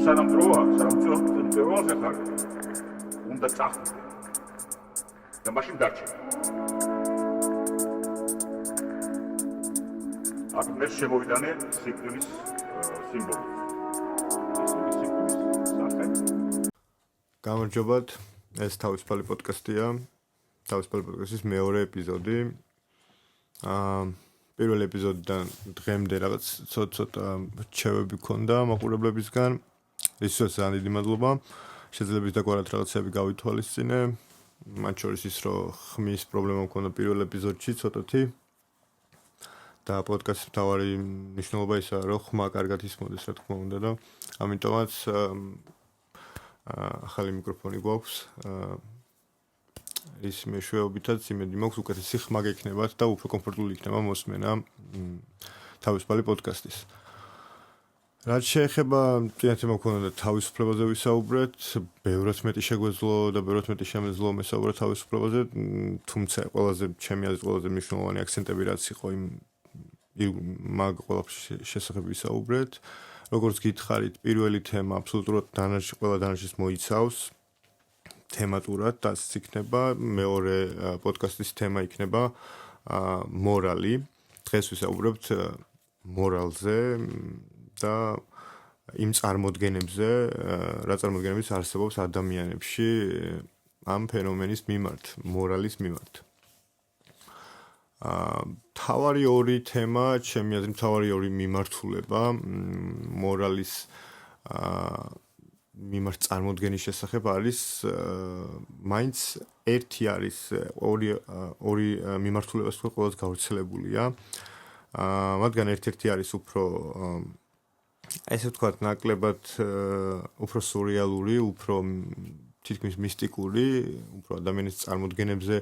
სანამ პირველზე ხარ უნდა წახდე და მაშინ დარჩე. აქ მე შემოვიდანე სიკვდილის სიმბოლო. გამარჯობათ, ეს თავისუფალი პოდკასტია. თავისუფალი პოდკასტის მეორე ეპიზოდი. პირველ ეპიზოდიდან დღემდე რაღაც ცოტა რჩევები მქონდა მაყურებლებისგან. ისიც ძალიან დიდი მადლობა. შეძლებს დაგვარად რაღაცები გავითვალისწინე. მათ შორის ის, რომ ხმის პრობლემა მქონდა პირველ ეპიზოდში ცოტათი. და პოდკასტის მთავარი მნიშვნელობა ისაა, რომ ხმა კარგად ისმოდეს, რა თქმა უნდა და ამიტომაც ახალი მიკროფონი გვაქვს. ის მეშვეობითაც იმედი მაქვს უკეთესი ხმა გექნებათ და უფრო კომფორტული იქნება მოსმენა თავისუფალი პოდკასტის. რაც შეეხება წინათ მოგქონდა თავისუფლებაზე ვისაუბრეთ, ბევრად მეტი შეგვეძლო და ბევრად მეტი შემეძლო მესაუბრა თავისუფლებაზე, თუმცა ჩემი აზრით ყველაზე მნიშვნელოვანი აქცენტები რაც იყო მაგ ყველაფრის შესახებ ვისაუბრეთ. როგორც გითხარით, პირველი თემა აბსოლუტურად ყველა დანარჩენს მოიცავს. თემატურად დასიც იქნება, მეორე პოდკასტის თემა იქნება მორალი. დღეს ვისაუბრებთ მორალზე და იმ წარმოდგენებზე, რა წარმოდგენებიც არსებობს ადამიანებში ამ ფენომენის მიმართ, მორალის მიმართ. თავარი ორი თემა, ჩემი აზრით თავარი ორი მიმართულება მორალის მიმართ წარმოდგენის შესახებ არის მაინც ერთი არის ორი მიმართულებას თქვა ყველაზე გავრცელებულია. მათგან ერთ-ერთი არის უფრო ესე ვთქვათ ნაკლებად უფრო სურეალური, უფრო თითქმის მისტიკური, უფრო ადამიანის წარმოდგენებზე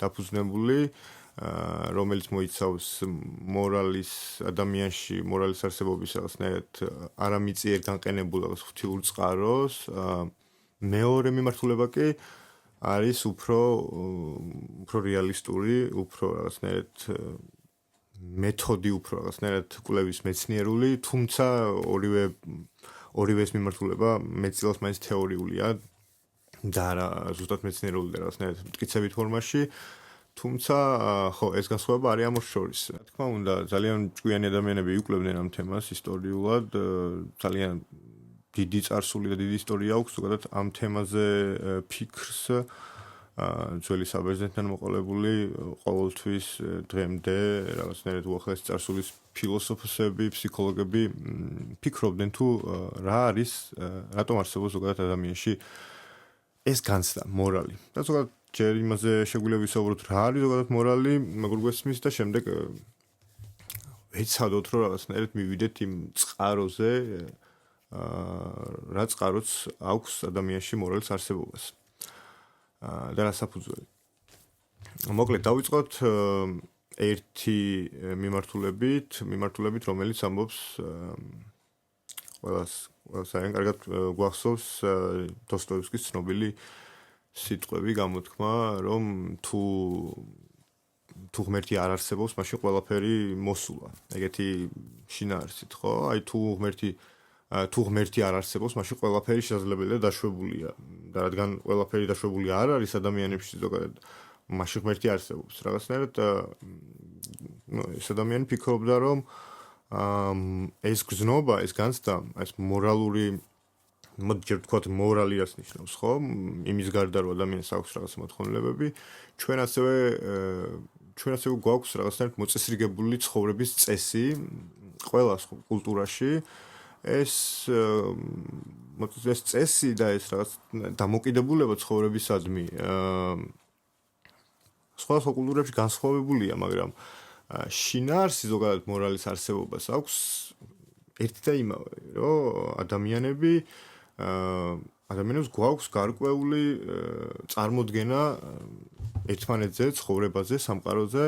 დაფუძნებული, რომელიც მოიცავს მორალის ადამიანში, მორალის არსებობის რაღაცნაირად არამიწიერ განყენებულ ღვთიურ წყაროს. მეორე მიმართულება კი არის უფრო რეალისტური, უფრო რაღაცნაირად მეთოდი, უფრო რაღაცნაირად კვლევის მეცნიერული, თუმცა ორივე ეს მიმართულება მეტწილად მაინც თეორიულია და არა ზუსტად მეცნიერული და რაღაცნაირად მტკიცებით ფორმაში. თუმცა ხო, ეს განსხვავება არის ამის შორის. რა თქმა უნდა, ძალიან ჭკვიანი ადამიანები იუკლებდნენ ამ თემას ისტორიულად, ძალიან დიდი წარსული და დიდი ისტორია აქვს, ზოგადად ამ თემაზე ფიქრს ძველი საბერძნეთიდან მოყოლებული ყოველთვის დღემდე რაღაცნაირად უახლესი წარსულის ფილოსოფოსები, ფსიქოლოგები ფიქრობდნენ თუ რა არის, რატომ არსებობს ზოგადად ადამიანში ეს განცდა, მორალი. და ზოგადად ჯერ იმაზე შეგვიძლია ვისაუბროთ რა არის ზოგადად მორალი, როგორ გვესმის და შემდეგ ვეცადოთ რომ რაღაცნაირად მივიდეთ იმ წყაროზე, რა წყაროც აქვს ადამიანში მორალის არსებობას. და რა საფუძველი. მოკლედ დავიწყოთ ერთი მიმართულებით, რომელიც ამბობს ყველას ძალიან კარგად გვახსოვს დოსტოევსკის ცნობილი სიტყვები გამოთქმა, რომ თუ ღმერთი არ არსებობს, მაშინ ყველაფერი მოსულა. ეგეთი შინაარსით, ხო? აი თუ ღმერთი არ არსებობს, მაშინ ყველაფერი შესაძლებელია დაშვებულია. და რადგან ყველაფერი დაშვებული არ არის ადამიანებში ზოგადად, მაშინ ღმერთი არსებობს. რაღაცნაირად ეს ადამიანი ფიქრობდა, რომ ეს გზნობა, ეს განცდა, ეს მორალური მოდი ჯერ ვთქვათ მორალი რას ნიშნავს, ხო? იმის გარდა რომ ადამიანს აქვს რაღაცა მოთხოვნილებები, ჩვენ ასევე გვაქვს რაღაცნაირად მოწესრიგებული ცხოვრების წესი ყველა კულტურაში. ეს წესი და ეს რაღაც დამოკიდებულება ცხოვრებისადმი სხვა კულტურებში განსხვავებულია, მაგრამ შინაარსი ზოგადად მორალის არსებობას აქვს ერთი და იმავე, რომ ადამიანებს გვაქვს გარკვეული წარმოდგენა ერთმანეთზე, ცხოვრებაზე, სამყაროზე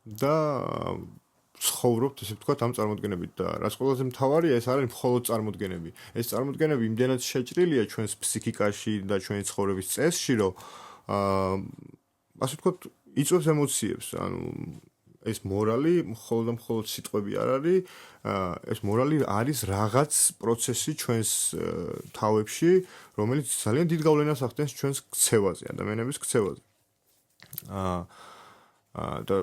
და ცხოვრობთ, ესე ვთქვათ, ამ წარმოდგენებით და რაც ყველაზე მთავარია, ეს არის მხოლოდ წარმოდგენები. ეს წარმოდგენები იმდენად შეჭრილია ჩვენს ფსიქიკაში და ჩვენი ცხოვრების წესში, რომ ასე ვთქვათ, იწვევს ემოციებს, ანუ ეს მორალი მხოლოდ და მხოლოდ სიტყვები არ არის, ეს მორალი არის რაღაც პროცესი ჩვენს თავებში, რომელიც ძალიან დიდ გავლენას ახდენს ჩვენს ქცევაზე, ადამიანების ქცევაზე. და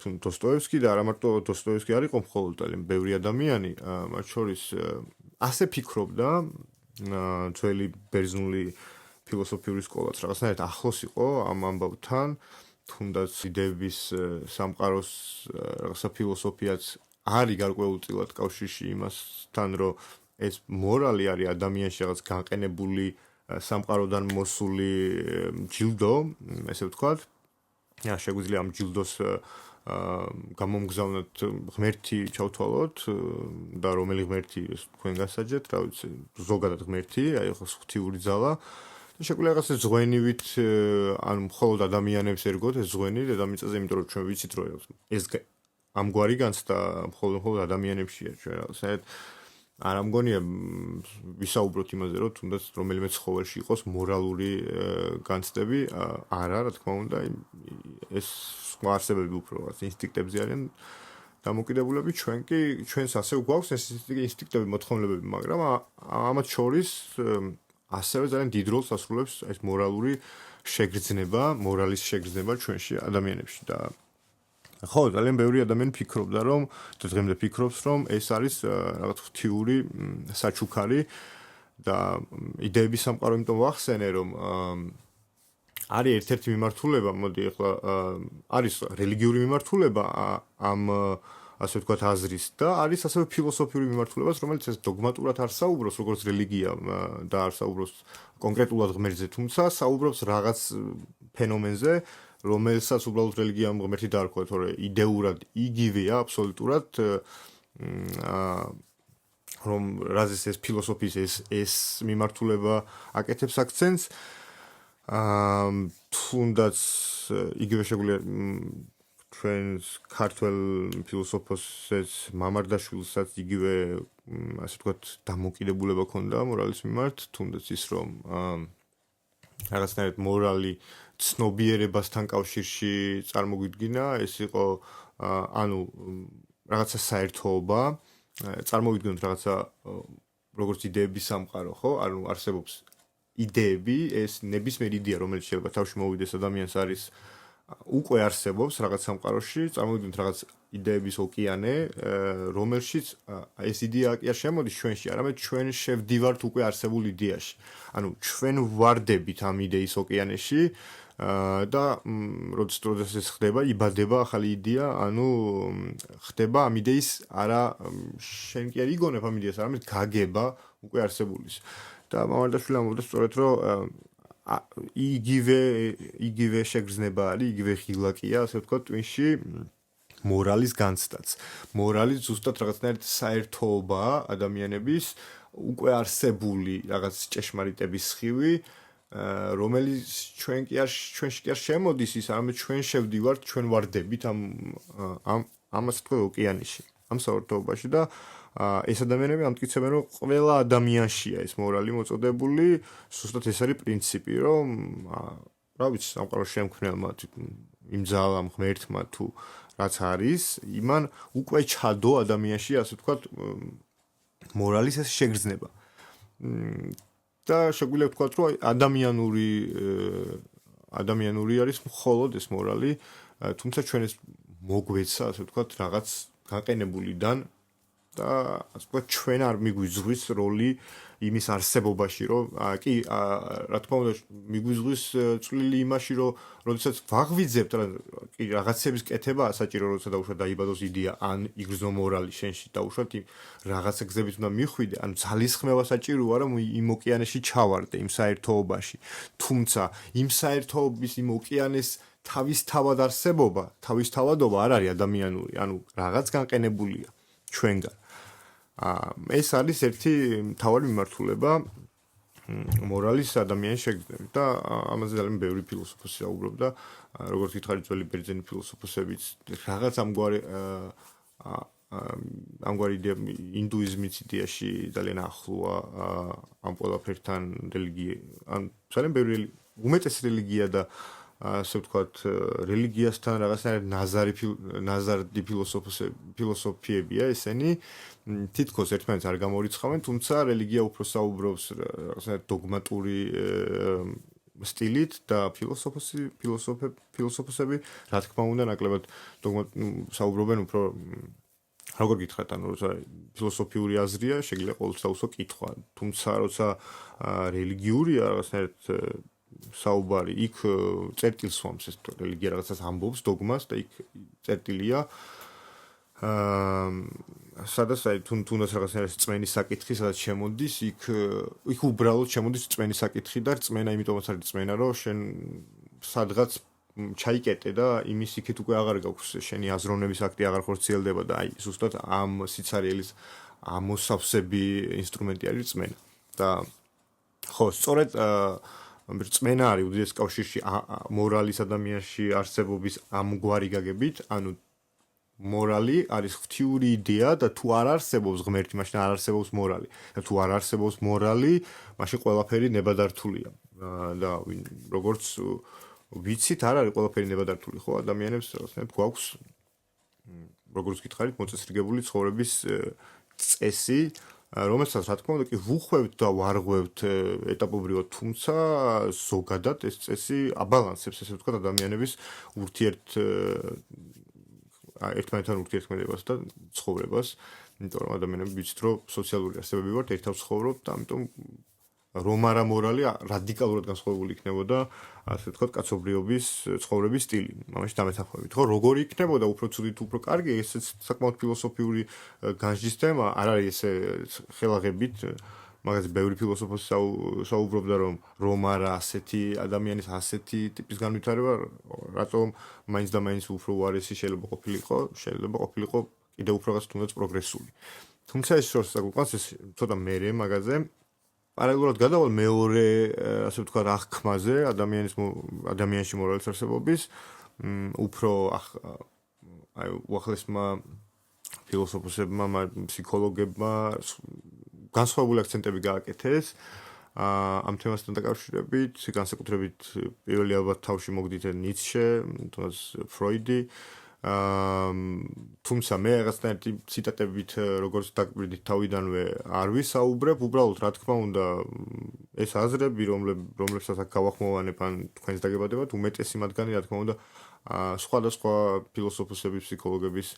დოსტოევსკი და არა მარტო დოსტოევსკი არ იყო მხოლოდ ძალიან ბევრი ადამიანი, მათ შორის ასე ფიქრობდა ძველი ბერძნული ფილოსოფიური სკოლაც რაღაცნაირად ახლოს იყო ამ ამბავთან, თუნდაც იდეების სამყაროს რაღაცა ფილოსოფიაც არის გარკვეულწილად კავშირში იმასთან, რომ ეს მორალი არის ადამიანში რაღაც განყენებული სამყაროდან მოსული ჯილდო, ესე ვთქვათ. შეგვიძლია ამ ჯილდოს გამომგზავნოთ ღმერთი ჩავთვალოთ და რომელი ღმერთი თქვენ გასაჯეთ, რა ვიცი, ზოგადად ღმერთი, აი ხო ღვთიური ძალა. შეგვიძლია რაღაცა ზღვენივით, ანუ მხოლოდ ადამიანებს ერგოთ ეს ზღვენი დედამიწაზე, იმიტომ რომ ჩვენ ვიცით, რომ ეს ამგვარი განცდა მხოლოდ ადამიანებშია ჩვენ რაღაცა არ ამგონია ვისაუბროთ იმაზე, რომ თუნდაც რომელიმე ცხოველში იყოს მორალური განცდები, არა, რა თქმა უნდა, ეს სხვა არსებები უფრო რაღაც ინსტინქტებზე არიან დამოკიდებულები, ჩვენს ასევე გვაქვს ეს ინსტინქტები, მოთხოვნილებები, მაგრამ ამათ შორის ასევე ძალიან დიდ როლს ასრულებს ეს მორალური შეგრძნება, მორალის შეგრძნება ჩვენში ადამიანებში და ხო, ძალიან ბევრი ადამიანი ფიქრობდა, რომ დღემდე ფიქრობს, რომ ეს არის რაღაც ღვთიური საჩუქარი და იდეების სამყარო, იმიტომ ვახსენე, რომ არის ერთ-ერთი მიმართულება, მოდი ახლა არის რელიგიური მიმართულება ამ ასე ვთქვათ აზრის და არის ასევე ფილოსოფიური მიმართულებაც, რომელიც ეს დოგმატურად არ საუბრობს, როგორც რელიგია და არ საუბრობს კონკრეტულად ღმერთზე, თუმცა საუბრობს რაღაც ფენომენზე, რომელსაც უბრალოდ რელიგიამ ღმერთი დაარქვა, თორე იდეურად იგივეა აბსოლუტურად რომ რაზეც ეს ფილოსოფიის ეს მიმართულება აკეთებს აქცენტს თუნდაც იგივე შეგვიძლია ჩვენს ქართველ ფილოსოფოსებს მამარდაშვილსაც იგივე ასე ვთქვათ დამოკიდებულება ჰქონდა მორალის მიმართ, თუნდაც ის რომ რაღაცნაირად მორალი ცნობიერებასთან კავშირში წარმოგვიდგინა, ეს იყო ანუ რაღაცა საერთოობა, წარმოვიდგინოთ რაღაცა როგორც იდეების სამყარო, ხო? ანუ არსებობს იდეები, ეს ნებისმიერი იდეა, რომელიც შეიძლება თავში მოვიდეს ადამიანს არის უკვე არსებობს რაღაც სამყაროში, წარმოვიდგინოთ რაღაც იდეების ოკეანე, რომელშიც ეს იდეა კი არ შემოდის ჩვენში, არამედ ჩვენ შევდივართ უკვე არსებულ იდეაში. ანუ ჩვენ ვარდებით ამ იდეის ოკეანეში და როდესაც ეს ხდება, იბადება ახალი იდეა, ანუ ხდება ამ იდეის არა შენ კი არ იგონებ ამ იდეას, არამედ გაგება უკვე არსებულის. და მამარდაშვილი ამბობდა სწორედ რომ იგივე შეგრძნება არის, იგივე ღილაკია, ასე ვთქვათ, twin-ში მორალის განცდაც. მორალი ზუსტად რაღაცნაირად საერთოობაა ადამიანების უკვე არსებული რაღაც ჭეშმარიტების სხივი, რომელიც ჩვენში კი არ შემოდის ის, არამედ ჩვენ შევდივართ, ჩვენ ვარდებით ამ ასე ვთქვათ ოკეანეში, ამ საერთოობაში და ეს ადამიანები ამტკიცებენ, რომ ყველა ადამიანშია ეს მორალი მოწოდებული, ზუსტად ეს არის პრინციპი, რომ რა ვიცი, სამყაროს შემქმნელმა იმ ძალამ ღმერთმა თუ რაც არის, იმან უკვე ჩადო ადამიანში, ასე ვთქვათ, მორალის ეს შეგრძნება. და შეგვიძლია ვთქვათ, რომ ადამიანური არის მხოლოდ ეს მორალი, თუმცა ჩვენ ეს მოგვეცა, ასე ვთქვათ, რაღაც გაყენებულიდან და ასე ვთქვათ, ჩვენ არ მიგვიძღვის როლი იმის არსებობაში, რომ კი, რა თქმა უნდა, მიგვიძღვის წვლილი იმაში, რომ როდესაც ვაღვიძებთ, კი, რაღაცების კეთება ასაჭირო, როცა დაუშვათ დაიბადოს იდეა, ან იგრძნო მორალი შენში დაუშვათ იმ რაღაცა გზებით უნდა მიხვიდე, ანუ ძალისხმევა საჭიროა, რომ იმ ოკეანეში ჩავარდე, იმ საერთოობაში. თუმცა, იმ საერთოობის იმ ოკეანეს თავისთავადობა არ არის ადამიანური, ანუ რაღაც განყენებულია ჩვენგან. ეს არის ერთი მთავარი მიმართულება მორალის ადამიანის შეგრძნებით და ამაზე ძალიან ბევრი ფილოსოფოსი საუბრობდა, როგორც გითხარით ძველი ბერძენი ფილოსოფოსებიც რაღაც ამგვარი იდეა ინდუიზმის იდეაში ძალიან ახლოა ამ ყველაფერთან რელიგია, ან ძალიან ბევრი უმეტეს რელიგია და ასე ვთქვათ, რელიგიასთან რაღაცნაირად ნაზარდი ფილოსოფიებია ესენი. თითქოს ერთმანეთს არ გამორიცხავენ, თუმცა რელიგია უფრო საუბრობს რაღაცნაირად დოგმატური სტილით და ფილოსოფოსები, რა თქმა უნდა, ნაკლებად საუბრობენ უფრო როგორ გითხრათ, ანუ როცა ფილოსოფიური აზრია, შეიძლება ყოველთვის დაუსვა კითხვა, თუმცა როცა რელიგიურია რაღაცნაირად საუბარი, იქ წერტილს სვამს ეს რელიგია რაღაცას ამბობს, დოგმას და იქ წერტილია სადაც აი თუნდაც რაღაცნაირად წმენის საკითხი, სადაც შემოდის, იქ უბრალოდ შემოდის წმენის საკითხი და წმენა იმიტომაც არის წმენა, რომ შენ სადღაც ჩაიკეტე და იმის იქით უკვე აღარ გაქვს შენი აზროვნების აქტი აღარ ხორციელდება და აი ზუსტად ამ სიცარიელის ამოსავსები ინსტრუმენტი არის წმენა. და ხო, სწორედ წმენა არის უდიდეს კავშირში მორალის ადამიანში არსებობის ამგვარი გაგებით, ანუ მორალი არის ღვთიური იდეა და თუ არ არსებობს ღმერთი, მაშინ არ არსებობს მორალი. და თუ არ არსებობს მორალი, მაშინ ყველაფერი ნებადართულია. და როგორც ვიცით, არ არის ყველაფერი ნებადართული, ხო, ადამიანებს რაღაცნაირად გვაქვს როგორც გითხარით, მოწესრიგებული ცხოვრების წესი, რომელსაც რა თქმა უნდა კი ვუხვევთ და ვარღვევთ ეტაპობრივად, თუმცა ზოგადად ეს წესი აბალანსებს, ესე ვთქვათ, ადამიანების ერთმანეთთან ურთიერთქმედებას და ცხოვრებას, იმიტომ რომ ადამიანები ვიცით, რომ სოციალური არსებები ვართ, ერთად ვცხოვრობთ და ამიტომ რომ არა მორალი რადიკალურად განსხვავებული იქნებოდა, ასე ვთქვათ, კაცობრიობის ცხოვრების სტილი. ამაში დამეთანხმებით, ხო, როგორი იქნებოდა, უფრო ცუდი თუ უფრო კარგი, ესეც საკმაოდ ფილოსოფიური განსჯის თემა, არ არის ესე ხელაღებით, მაგაზე ბევრი ფილოსოფოსი საუბრობდა, რომ არა ასეთი ადამიანის ასეთი ტიპის განვითარება, რატომ მაინც და მაინც უფრო უარესი შეიძლება ყოფილიყო კიდევ უფრო რაღაც თუნდაც პროგრესული. თუმცა ეს შორს საკვირველს ეს ცოტა მერე მაგაზე პარალელურად გადავალ მეორე, ასე ვთქვათ, აღქმაზე ადამიანში მორალის არსებობის, უფრო აი უახლესმა ფილოსოფოსებმა, ფსიქოლოგებმა განსხვავებული აქცენტები გააკეთეს ამ თემასთან დაკავშირებით, განსაკუთრებით პირველი ალბათ თავში მოგდით ნიცშე, თუნდაც ფროიდი, თუმცა მე რაღაცნაირად ციტატებით როგორც დაკვირდით თავიდანვე არ ვისაუბრებ, უბრალოდ რა თქმა უნდა ეს აზრები, რომლებსაც აქ გავახმოვანებ ან თქვენს დაგებადებათ, უმეტესი მათგანი რა თქმა უნდა სხვადასხვა ფილოსოფოსების, ფსიქოლოგების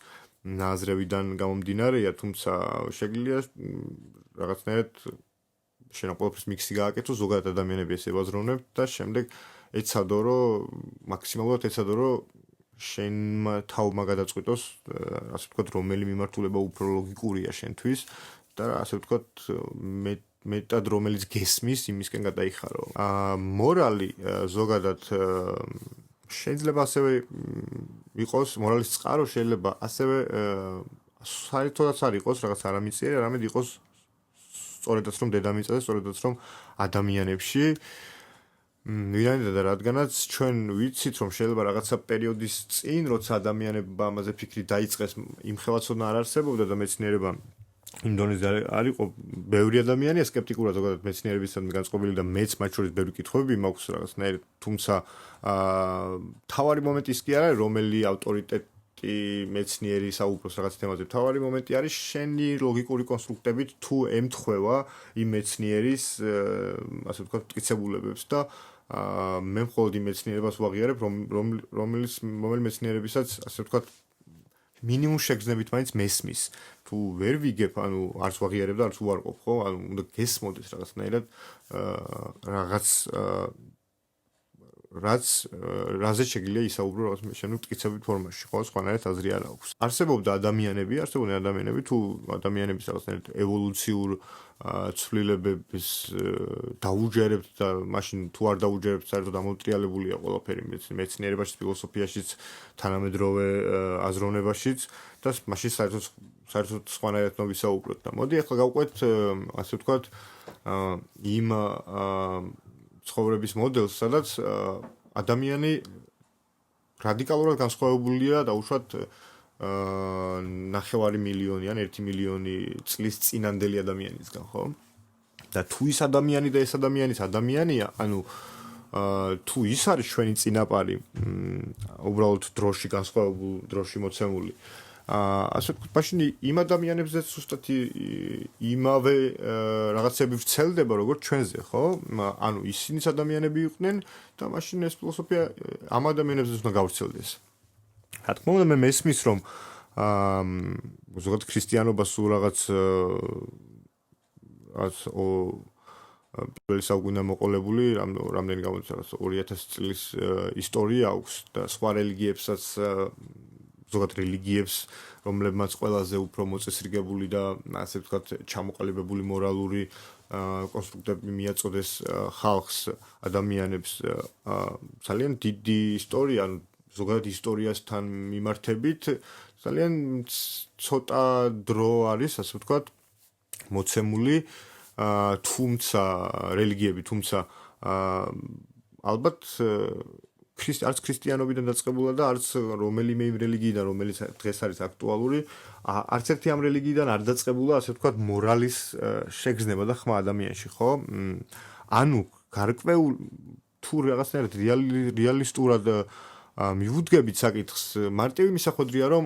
აზრებიდან გამომდინარეა, თუმცა შეგვიძლია რაღაცნაირად შენ ყველაფერს მიქსი გააკეთო, ზოგადად ადამიანები ესე ევაზროვნებთ და შემდეგ ეცადო, რომ მაქსიმალურად ეცადო, რომ შენმა თავმა გადაწყვიტოს, ასე ვთქვათ, რომელი მიმართულება უფრო ლოგიკურია შენთვის და ასე ვთქვათ, მეტად რომელიც გესმის, იმისკენ გადაიხარო. მორალი ზოგადად შეიძლება ასევე იყოს, მორალის წყარო შეიძლება ასევე საერთოდაც არ იყოს რაღაც არამიწიერი, არამედ იყოს სწორედაც რომ დედამიწაზე, სწორედაც რომ ადამიანებში ვინაიდან და რადგანაც ჩვენ ვიცით რომ შეიძლება რაღაცა პერიოდის წინ, როცა ადამიანებმა ამაზე ფიქრი დაიწყეს, იმხელაცოდნა არ არსებობდა და მეცნიერება იმ დონეზე არ იყო, ბევრი ადამიანია სკეპტიკურად ზოგადად მეცნიერებისადმი განწყობილი და მეც მათ შორის ბევრი კითხვები მაქვს რაღაცნაირად, თუმცა თავარი მომენტი ის კი არ არის, რომელი ავტორიტეტი მეცნიერი საუბრობს რაღაც თემაზე, თავარი მომენტი არის შენი ლოგიკური კონსტრუქტებით თუ ემთხვევა იმ მეცნიერის, ასე ვთქვათ, მტკიცებულებებს და მე მხოლოდ იმ მეცნიერებას ვაღიარებ, რომელი მეცნიერებისაც, ასე ვთქვათ, მინიმუმ შეგრძნებით მაინც მესმის. თუ ვერ ვიგებ, ანუ არც ვაღიარებ და არც უარყოფ, ხო? ანუ უნდა გესმოდეს რაღაცნაირად რაზე შეგვიძლია ისაუბრო რაღაც შემდგომ მტკიცებით ფორმაში, ხო? სხვანაირად აზრი არ აქვს. არსებობდნენ ადამიანები, თუ ადამიანების რაღაცნაირად ევოლუციურ ცვლილებების დაუჯერებთ და მაშინ თუ არ დაუჯერებთ, საერთოდ ამოტრიალებულია ყველაფერი მეცნიერებაშიც, ფილოსოფიაშიც, თანამედროვე აზროვნებაშიც და მაშინ საერთოდ სხვანაირად ვისაუბროთ. და მოდი ახლა გავყვეთ, ასე ვთქვათ, იმ ცხოვრების მოდელს, სადაც ადამიანი რადიკალურად განსხვავებულია დაუშვათ 9 მილიონი ან 1 მილიონი წლის წინანდელი ადამიანისგან, ხო? და თუ ის ადამიანი და ეს ადამიანის ადამიანია, ანუ თუ ის არის ჩვენი წინაპარი, უბრალოდ დროში განსხვავებულ დროში მოცემული. ასე ვთქვათ, მაშინ იმ ადამიანებზეც ზუსტად იმავე რაღაცები ვრცელდება, როგორც ჩვენზე, ხო? ანუ ისინიც ადამიანები იყვნენ და მაშინ ეს ფილოსოფია ამ ადამიანებზეც უნდა გავრცელდეს. რა თქმა უნდა, მე მესმის, რომ ზოგადად ქრისტიანობა სულ რაღაც პირველი საუკუნიდან მოყოლებული, რამდენი გამოდის 2000 წლის ისტორია აქვს და სხვა რელიგიებსაც ზოგადად რელიგიებს, რომლებმაც ყველაზე უფრო მოწესრიგებული და ასე ვთქვათ, ჩამოყალიბებული მორალური კონსტრუქტები მიაწოდეს ხალხს, ადამიანებს ძალიან დიდი ისტორია, ზოგადად ისტორიასთან მიმართებით ძალიან ცოტა დრო არის, ასე ვთქვათ, მოცემული თუმცა რელიგიები, თუმცა ალბათ არც ქრისტიანობიდან დაწყებულა და არც რომელიმე იმ რელიგიიდან, რომელიც დღეს არის აქტუალური, არც ერთი ამ რელიგიიდან არ დაწყებულა, ასე ვთქვათ, მორალის შეგრძნება და ხმა ადამიანში, ხო? ანუ გარკვეულ თუ რაღაცნაირად რეალისტურად მივუდგებით საკითხს, მარტივი მისახვედრია, რომ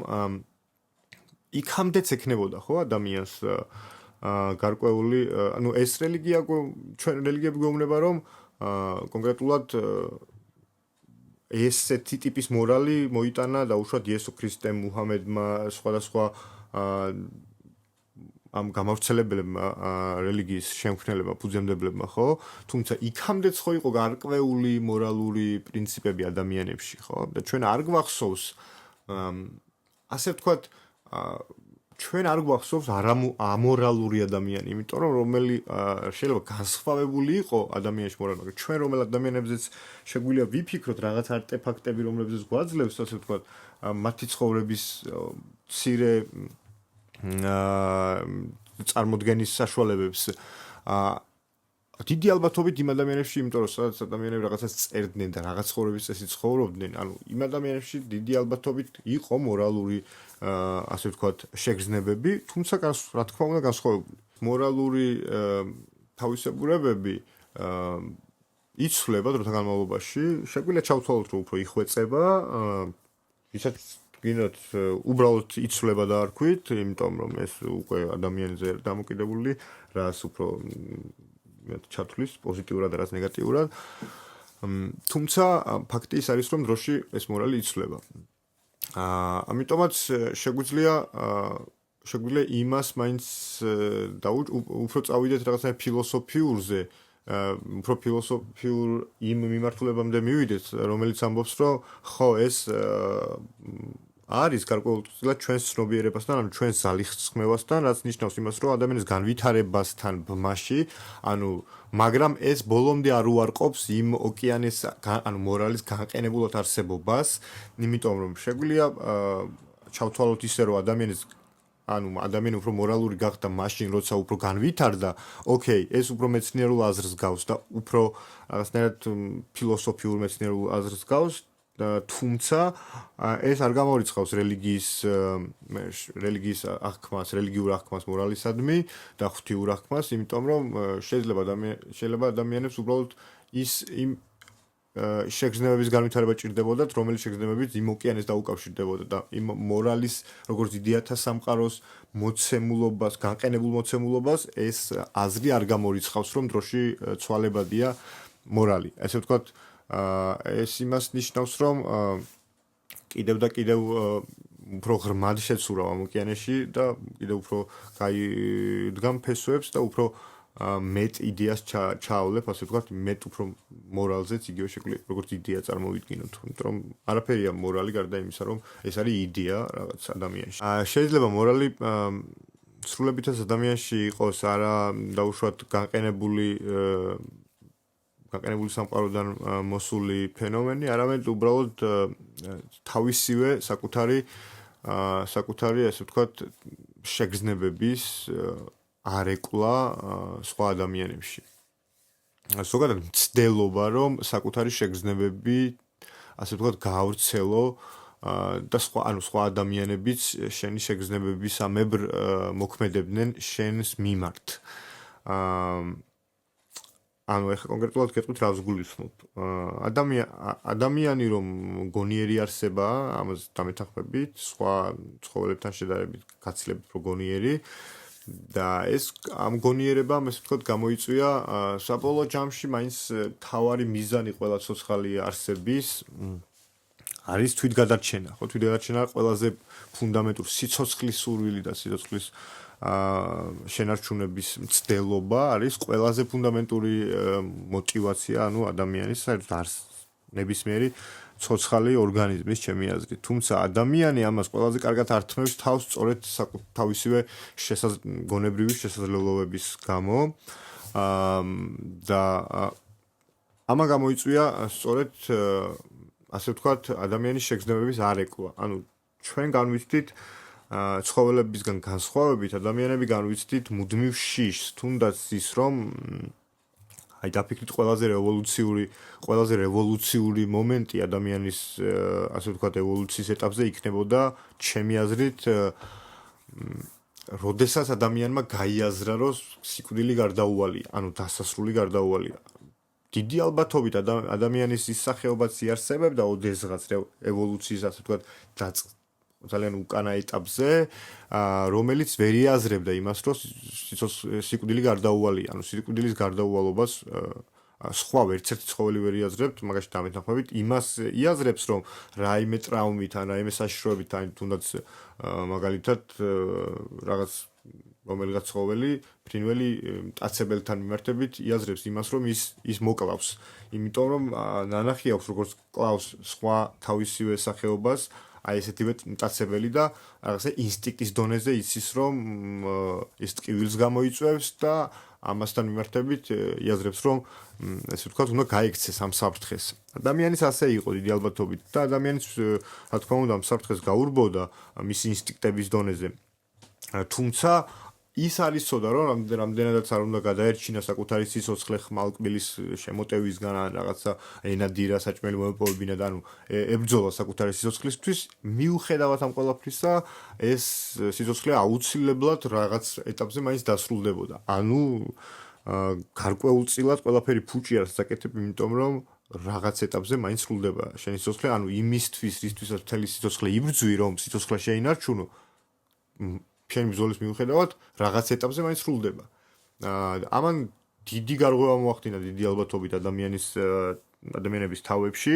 იქამდეც ექნებოდა, ხო, ადამიანს გარკვეული, ანუ ეს რელიგია ჩვენ რელიგიები გვეუბნება, რომ კონკრეტულად ესეთი ტიპის მორალი მოიტანა დაუშვათ იესო ქრისტემ, მუჰამედმა, სხვადასხვა ამ გამავრცელებლებმა რელიგიის შემქმნელებმა, ფუძემდებლებმა, ხო? თუმცა იქამდეც ხო იყო გარკვეული მორალური პრინციპები ადამიანებში, ხო? და ჩვენ არ გვახსოვს ასე ვთქვათ, ჩვენ არ გვახსოვს ამორალური ადამიანი, იმიტომ რომ რომელი შეიძლება განსხვავებული იყო ადამიანის მორალი, მაგრამ ჩვენ რომელ ადამიანებზეც შეგვიძლია ვიფიქროთ რაღაც არტეფაქტები, რომლებზეც გვაძლევს, ასე ვთქვათ, მათი ცხოვრების მცირე წარმოდგენის საშუალებებს. დიდი ალბათობით იმ ადამიანებში, იმიტომ რომ სადაც ადამიანები რაღაცას წერდნენ და რაღაც ცხოვრების წესით ცხოვრობდნენ, ანუ იმ ადამიანებში დიდი ალბათობით იყო მორალური ასე ვთქვათ, შეგრძნებები, თუმცა რა თქმა უნდა განსხვავებული. მორალური თავისებურებები იცვლება დროთა განმავლობაში, შეგვიძლია ჩავთვალოთ, რომ უფრო იხვეწება, ვისაც გინდათ უბრალოდ იცვლება და არ ქვით, იმიტომ რომ ეს უკვე ადამიანზე დამოკიდებული, რას უფრო ჩათვლის პოზიტიურად, რას ნეგატიურად. თუმცა ფაქტი ის არის, რომ დროში ეს მორალი იცვლება. ამიტომაც შეგვიძლია იმას მაინც უფრო წავიდეთ რაღაცა ფილოსოფიურზე, უფრო ფილოსოფიურ იმ მიმართულებამდე მივიდეთ, რომელიც ამბობს, რომ ხო ეს არის გარკვეულწილად ჩვენს ცნობიერებასთან, ანუ ჩვენს ძალისხმევასთან, რაც ნიშნავს იმას, რომ ადამიანის განვითარებასთან ბმაში, ანუ მაგრამ ეს ბოლომდე არ უარყოფს იმ ოკეანის, ანუ მორალის განყენებულად არსებობას, იმიტომ რომ შეგვიძლია ჩავთვალოთ ისე, რომ ადამიანი უფრო მორალური გახდა მაშინ, როცა უფრო განვითარდა, ოკეი, ეს უფრო მეცნიერულ აზრს გავს და უფრო რაღაცნაირად ფილოსოფიურ მეცნიერულ აზრს გავს, თუმცა ეს არ გამორიცხავს რელიგიის აღქმას, რელიგიურ აღქმას მორალისადმი და ღვთიურ აღქმას, იმიტომ რომ შეიძლება ადამიანებს უბრალოდ იმ შეგრძნებების განვითარება ჭირდებოდათ, რომელიც შეგრძნებებით იმ ოკეანეს დაუკავშირდებოდა და იმ მორალის, როგორც იდეათა სამყაროს მოცემულობას, განყენებულ მოცემულობას ეს აზრი არ გამორიცხავს, რომ დროში ცვალებადია მორალი. ესე ვთქვათ, ეს იმას ნიშნავს, რომ კიდევ და კიდევ უფრო ღრმად შეცურავ ამ ოკეანეში და კიდევ უფრო გაიდგამ ფესვებს და უფრო მეტ იდეას ჩაავლებ, ასე ვთქვათ, მეტ უფრო მორალზეც იგივე შეგვიძლია როგორც იდეა წარმოვიდგინოთ, იმიტომ რომ არაფერია მორალი გარდა იმისა, რომ ეს არის იდეა რაღაც ადამიანში. შეიძლება მორალი სრულებითაც ადამიანში იყოს არა დაუშვათ განყენებული სამყაროდან მოსული ფენომენი, არამედ უბრალოდ თავისივე საკუთარი ასე ვთქვათ შეგრძნებების არეკლა სხვა ადამიანებში. ზოგადად მცდელობა, რომ საკუთარი შეგრძნებები ასე ვთქვათ გაავრცელო და სხვა ადამიანებიც შენი შეგრძნებებისამებრ მოქმედებდნენ შენს მიმართ. ანუ ეხლა კონკრეტულად გეტყვით რას გულისხმობ. ადამიანი რომ გონიერი არსებაა, ამას დამეთანხმებით, სხვა ცხოველებთან შედარებით გაცილებით უფრო გონიერი და ეს ამ გონიერებამ ესე ვთქვათ გამოიწვია საბოლოო ჯამში მაინც თავარი მიზანი ყველა ცოცხალი არსების არის თვითგადარჩენა, ხო, თვითგადარჩენა ყველაზე ფუნდამენტური სიცოცხლის სურვილი და სიცოცხლის შენარჩუნების მცდელობა არის ყველაზე ფუნდამენტური мотиваცია, ანუ ადამიანის საერთოდ ნებისმიერი ცოცხალი ორგანიზმის ჩემი აზრით. თუმცა ადამიანი ამას ყველაზე კარგად ართმევს თავს სწორედ თავისივე გონებრივი შესაძლებლობების გამო და ამან გამოიწვია სწორედ ასე ვთქვათ ადამიანის შეგრძნებების არეკვა. ანუ ჩვენ განვიცდით ცხოველებისგან განსხვავებით ადამიანები განვიცდით მუდმივ შიშს, თუნდაც ის რომ აი დაფიქრით ყველაზე რევოლუციური მომენტი ადამიანის ასე ვთქვათ ევოლუციის ეტაპზე იქნებოდა ჩემი აზრით როდესაც ადამიანმა გაიაზრა რომ სიკვდილი გარდაუვალია, ანუ დასასრული გარდაუვალია. დიდი ალბათობით ადამიანის ის სახეობაც იარსებებდა ოდესღაც ევოლუციის ასე ვთქვათ ძალიან უკანა ეტაპზე, რომელიც ვერ იაზრებდა იმას, რომ სიკვდილი გარდაუვალია, ანუ სიკვდილის გარდაუვალობას სხვა ვერცერთი ცხოველი ვერ იაზრებთ, მაგაში დამეთანხმებით, იმას იაზრებს, რომ რაიმე ტრავმით ან რაიმე საშიშროებით, ან თუნდაც მაგალითად რაღაც რომელიღაც ცხოველი ფრინველი მტაცებელთან მიმართებით იაზრებს იმას, რომ ის მოკლავს, იმიტომ რომ ნანახი აქვს როგორც კლავს სხვა თავისივე სახეობას, აი ესეთივე მტაცებელი და რაღაცა ინსტინქტის დონეზე იცის რომ ის ტკივილს გამოიწვევს და ამასთან მიმართებით იაზრებს რომ ესე ვთქვათ უნდა გაიქცეს ამ საფრთხეს. ადამიანის ასე იყო დიდი ალბათობით და ადამიანის რა თქმა უნდა ამ საფრთხეს გაურბოდა მის ინსტინქტების დონეზე. თუმცა ის არის ცოდა რომ რამდენადაც არ უნდა გადაერჩინა საკუთარი სიცოცხლე ხმალკბილის შემოტევისგან ან რაღაცა ენადირა საჭმელი მომეპოვებინა და ანუ ებრძოლა საკუთარი სიცოცხლისთვის მიუხედავად ამ ყველაფრისა ეს სიცოცხლე აუცილებლად რაღაც ეტაპზე მაინც დასრულდებოდა. ანუ გარკვეულწილად ყველაფერი ფუჭი არის საკეთებ, იმიტომ რომ რაღაც ეტაპზე მაინც სრულდება შენი სიცოცხლე, ანუ იმისთვის, რისთვისაც მთელი სიცოცხლე იბრძვი, რომ სიცოცხლე შეინარჩუნო, შენი ბრძოლის მიუხედავად რაღაც ეტაპზე მაინც სრულდება. ამან დიდი გარღვევა მოახდინა დიდი ალბათობით ადამიანების თავებში,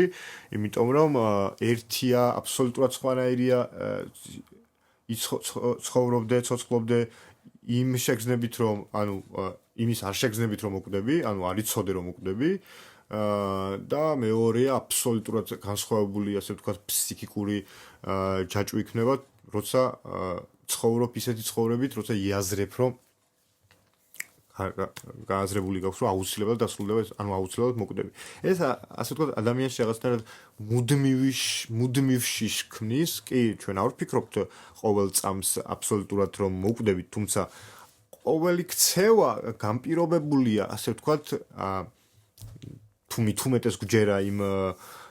იმიტომ რომ ერთია აბსოლუტურად სხვანაირია ცხოვრობდე, ცოცხლობდე იმ შეგრძნებით რომ, ანუ იმის არ შეგრძნებით რომ მოკვდები, ანუ არ იცოდე რომ მოკვდები და მეორეა აბსოლუტურად განსხვავებული, ასე ვთქვათ, ფსიქიკური ჯაჭვი იქნება, როცა ცხოვრობ ისეთი ცხოვრებით, როცა იაზრებ რომ გააზრებული გაქვს რომ აუცილებლად დასრულდება, ანუ აუცილებლად მოკვდები. ეს ასე ვთქვათ ადამიანს რაღაცნაირად მუდმივ შიშს ქმნის, კი ჩვენ არ ვფიქრობთ ყოველ წამს აბსოლუტურად რომ მოკვდებით, თუმცა ყოველი ქცევა განპირობებულია, ასე ვთქვათ, თუ მithumetes გვჯერა იმ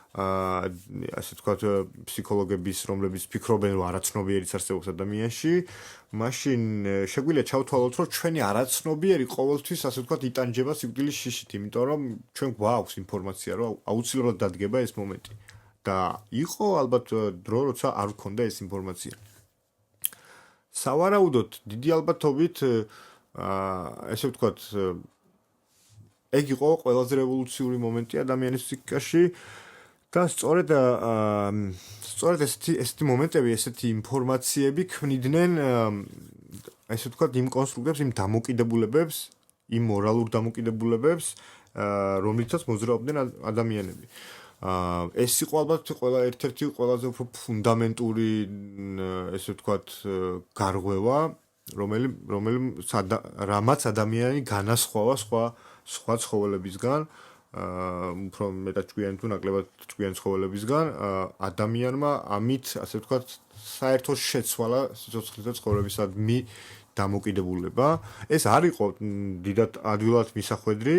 ასე ვთქვათ ფსიქოლოგების რომლებიც ფიქრობენ რომ არაცნობიერიც არსებობს ადამიანში, მაშინ შეგვიძლია ჩავთვალოთ რომ ჩვენი არაცნობიერი ყოველთვის ასე ვთქვათ იტანჯება სიკვდილის შიშით, იმიტომ რომ ჩვენ გვაქვს ინფორმაცია რომ აუცილებლად დადგება ეს მომენტი და იყო ალბათ დრო როცა არ გქონდა ეს ინფორმაცია. სავარაუდოდ დიდი ალბათობით ესე ვთქვათ ეგ იყო ყველაზე რევოლუციური მომენტი ადამიანის ფსიქიკაში და სწორედ ესეთი მომენტები, ესეთი ინფორმაციები ქმნიდნენ ესე ვთქვათ იმ კონსტრუქტებს, იმ დამოკიდებულებებს, იმ მორალურ დამოკიდებულებებს, რომლითაც მოძრაობდნენ ადამიანები. ეს იყო ალბათ ერთ-ერთი ყველაზე უფრო ფუნდამენტური ესე ვთქვათ გარღვევა, რამაც ადამიანი განასხვავა სხვა ცხოველებისგან, უფრო მეტად ჭკვიანი თუ ნაკლებად ჭკვიანი ცხოველებისგან, ადამიანმა ამით, ასე ვთქვათ, საერთოდ შეცვალა სიცოცხლის ცხოვრებისადმი დამოკიდებულება. ეს არ იყო დიდად ადვილად მისახვედრი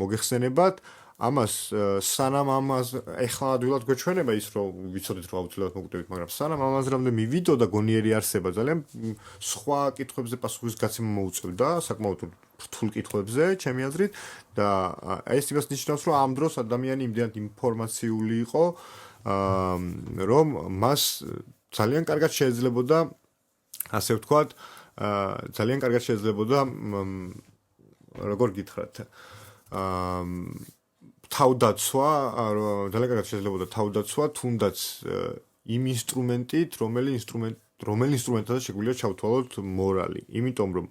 მოგეხსენებათ, ამას სანამ ამას ეხლა ადვილად გვეჩვენება ის რომ ვიცოდით რომ აუცილებლად მოგვიტევით, მაგრამ სანამ ამაზე რამდენ მივიდო და გონიერი არსება ძალიან სხვა კითხვებზე პასუხისგაცემა მოუწევდა, საკმაოდ რთულ კითხვებზე, ჩემი აზრით და ეს იმას ნიშნავს რომ ამ დროს ადამიანი იმდენად ინფორმაციული იყო, რომ მას ძალიან კარგად შეიძლებოდა ასე ვთქვათ, ძალიან კარგად შეიძლებოდა როგორ გითხრათ თავდაცვა, ძალიან კარგად შეიძლებოდა თავდაცვა, თუნდაც იმ ინსტრუმენტით, რომელი ინსტრუმენტადაც შეგვიძლია ჩავთვალოთ მორალი. იმიტომ რომ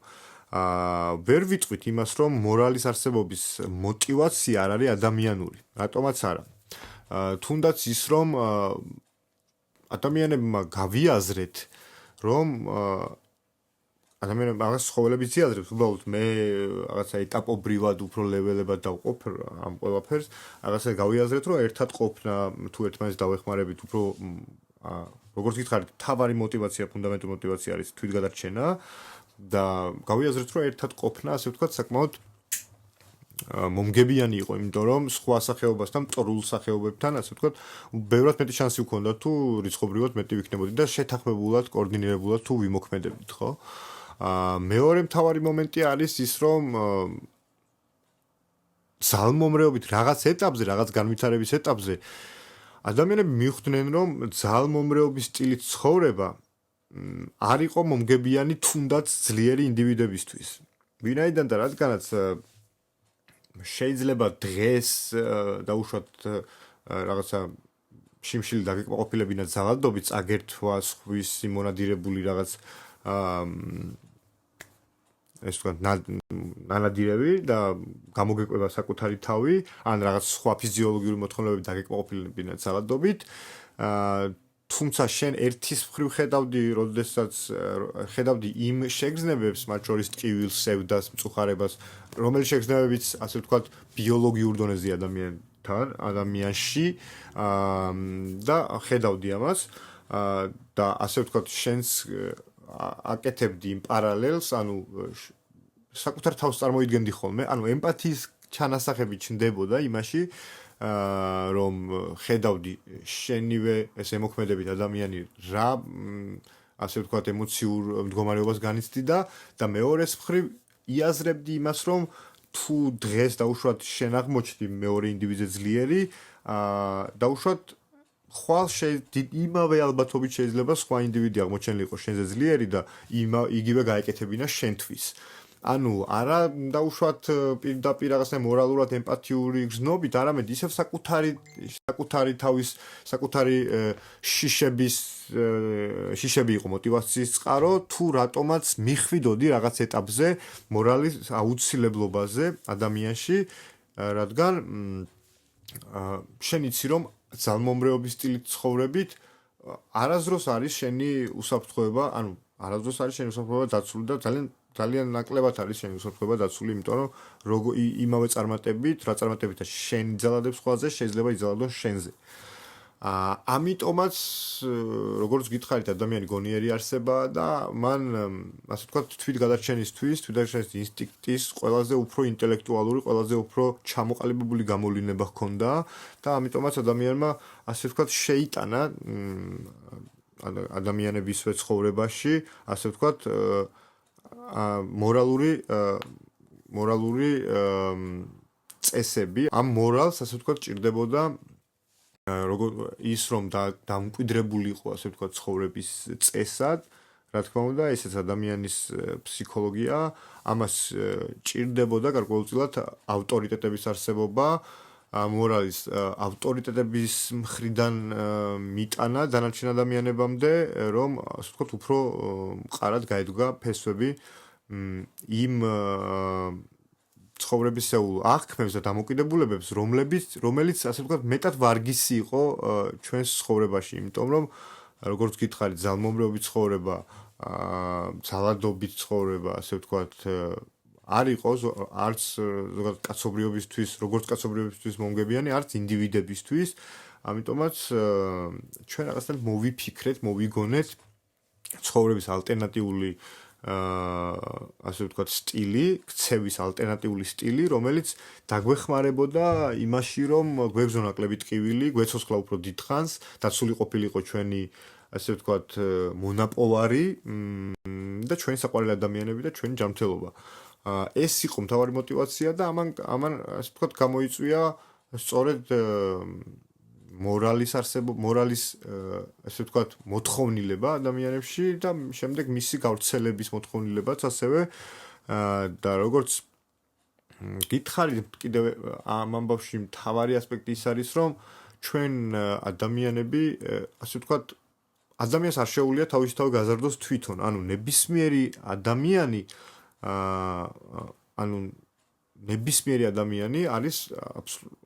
ვერ ვიტყვით იმას, რომ მორალის არსებობის мотиваცია არ არის ადამიანური. რატომაც არა. თუნდაც ის რომ ადამიანებმა გავიაზრეთ, რომ ადამიანებმა რაღაც ცხოველები ძიაზრებს, უბრალოდ მე რაღაცა ეტაპობრივად უფრო ლეველებად დავყოფ ამ ყველაფერს, რაღაცა გავიაზრეთ, რომ ერთად ყოფნა, თუ ერთმანეთს დავეხმარებით, უფრო როგორც გითხარით, თავარი мотиваცია, ფუნდამენტური мотиваცია არის თვითგადარჩენა და გავიაზრეთ, რომ ერთად ყოფნა, ასე ვთქვათ, საკმაოდ მომგებიანი იყო, იმიტომ რომ სხვა სახეობასთან, მწორულ სახეობებთან, ასე ვთქვათ, ბევრად მეტი შანსი გქონდა თუ რიცხობრივად მეტი ვიქნებოდი და შეთანხმებულად, კოორდინირებულად თუ ვიმოქმედებდით, ხო? მეორე მთავარი მომენტი არის ის, რომ ძალმომრეობით რაღაც ეტაპზე, რაღაც განვითარების ეტაპზე ადამიანები მიხვდნენ, რომ ძალმომრეობის სტილით ცხოვრება არ იყო მომგებიანი თუნდაც ძლიერი ინდივიდებისთვის. ვინაიდან და რადგანაც შეიძლება დღეს დაუშვათ რაღაცა შიმშილი დაგეკმაყოფილებინა ძალადობით წაგერთვა სხვის სიმონადირებული რაღაც ეს თქვა ნანადირები და გამოგეკვება საკუთარი თავი, ან რაღაც სხვა ფიზიოლოგიური მოთხოვნილები დაგეკმაყოფილებინა ძალადობით, თუმცა შენ ერთის მხრივ ხედავდი, როდესაც ხედავდი იმ შეგრძნებებს, მათ შორის ტკივილს, სევდას, მწუხარებას, რომელიც შეგრძნებებიც, ასე ვთქვათ, ბიოლოგიურ დონეზე ადამიანში და ხედავდი ამას და ასე ვთქვათ, შენს აკეთებდი იმ პარალელს, ანუ საკუთარ თავს წარმოიდგენდი ხოლმე, ანუ ემპათიის ჩანასახები ჩნდებოდა იმაში, რომ ხედავდი შენივე ეს ემოქმედებით ადამიანი რა ასე ვთქვათ ემოციურ მდგომარეობას განიცდიდა და მეორეს მხრივ იაზრებდი იმას, რომ თუ დღეს დაუშვათ შენ აღმოჩნდი მეორე ინდივიდზე ძლიერი, დაუშვათ ხვალ იმავე ალბათობით შეიძლება სხვა ინდივიდი აღმოჩენილიყო შენზე ძლიერი და იგივე გაეკეთებინა შენთვის. ანუ არა დაუშვათ პირდაპირ რაღაცა მორალურად ემპათიური გზნობით, არამედ ისევ საკუთარი თავის, საკუთარი შიშები იყო мотиваციის წყარო, თუ რატომაც მიხვიდოდი რაღაც ეტაპზე მორალის აუცილებლობაზე ადამიანში, რადგან შენ იცი რომ ძალმომრეობის სტილით ცხოვრებით არასდროს არის შენი უსაფრთხოება, ანუ არასდროს არის შენი უსაფრთხოება დაცული და ძალიან ნაკლებად არის შენი უსაფრთხოება დაცული, იმიტომ რომ იმავე წარმატებით, რა წარმატებითაც შენ იძალადებს სხვაზე, შეიძლება იძალადონ შენზე. ამიტომაც როგორც გითხარით, ადამიანი გონიერი არსებაა და მან ასე ვთქვათ, თვითგადარჩენისთვის, თვითგადარჩენის ინსტინქტის ყველაზე უფრო ინტელექტუალური, ყველაზე უფრო ჩამოყალიბებული გამოვლინება ჰქონდა და ამიტომაც ადამიანმა ასე ვთქვათ, შეიტანა ადამიანებისვე ცხოვრებაში, ასე ვთქვათ, მორალური წესები, ამ მორალს ასე ვთქვათ, ჭირდებოდა ის რომ დამკვიდრებული იყო ასე ვთქვათ ცხოვრების წესად, რა თქმა უნდა, ესეც ადამიანის ფსიქოლოგია, ამას ჭირდებოდა გარკვეულწილად ავტორიტეტების არსებობა, მორალის ავტორიტეტების მხრიდან მიტანა დანარჩენ ადამიანებამდე, რომ ასე ვთქვათ უფრო მყარად გაედგა ფესვები იმ ცხოვრებისეულ აღქმებს და დამოკიდებულებებს, რომელიც ასე ვთქვათ, მეტად ვარგისი იყო ჩვენს ცხოვრებაში, იმიტომ რომ როგორც გითხარით, ძალმომრეობით ცხოვრება, ძალადობით ცხოვრება, ასე ვთქვათ, არ იყოს არც ზოგადად კაცობრიობისთვის, როგორც კაცობრიობისთვის მომგებიანი, არც ინდივიდებისთვის, ამიტომაც ჩვენ რაღაცნაირად მოვიფიქრეთ, მოვიგონეთ ცხოვრების ალტერნატიული ასე ვთქვათ, სტილი, ქცევის ალტერნატიული სტილი, რომელიც დაგვეხმარებოდა იმაში, რომ გვებზო ნაკლები ტკივილი, გვეცოცხლა უფრო დიდხანს, დაცული ყოფილიყო ჩვენი, ასე ვთქვათ, მონაპოვარი და ჩვენი საყვარელი ადამიანები და ჩვენი ჯანმრთელობა. ეს იყო მთავარი мотиваცია და ამან ასე ვთქვათ, გამოიწვია სწორედ მორალის ასე ვთქვათ, მოთხოვნილება ადამიანებში და შემდეგ მისი გავრცელების მოთხოვნილებაც ასევე და როგორც გითხარით კიდევ ამ ამბავში მთავარი ასპექტი ის არის, რომ ჩვენ ადამიანები ასე ვთქვათ, ადამიანს არ შეუძლია თავისთავად გაზარდოს თვითონ, ანუ ნებისმიერი ადამიანი ნებისმიერი ადამიანი არის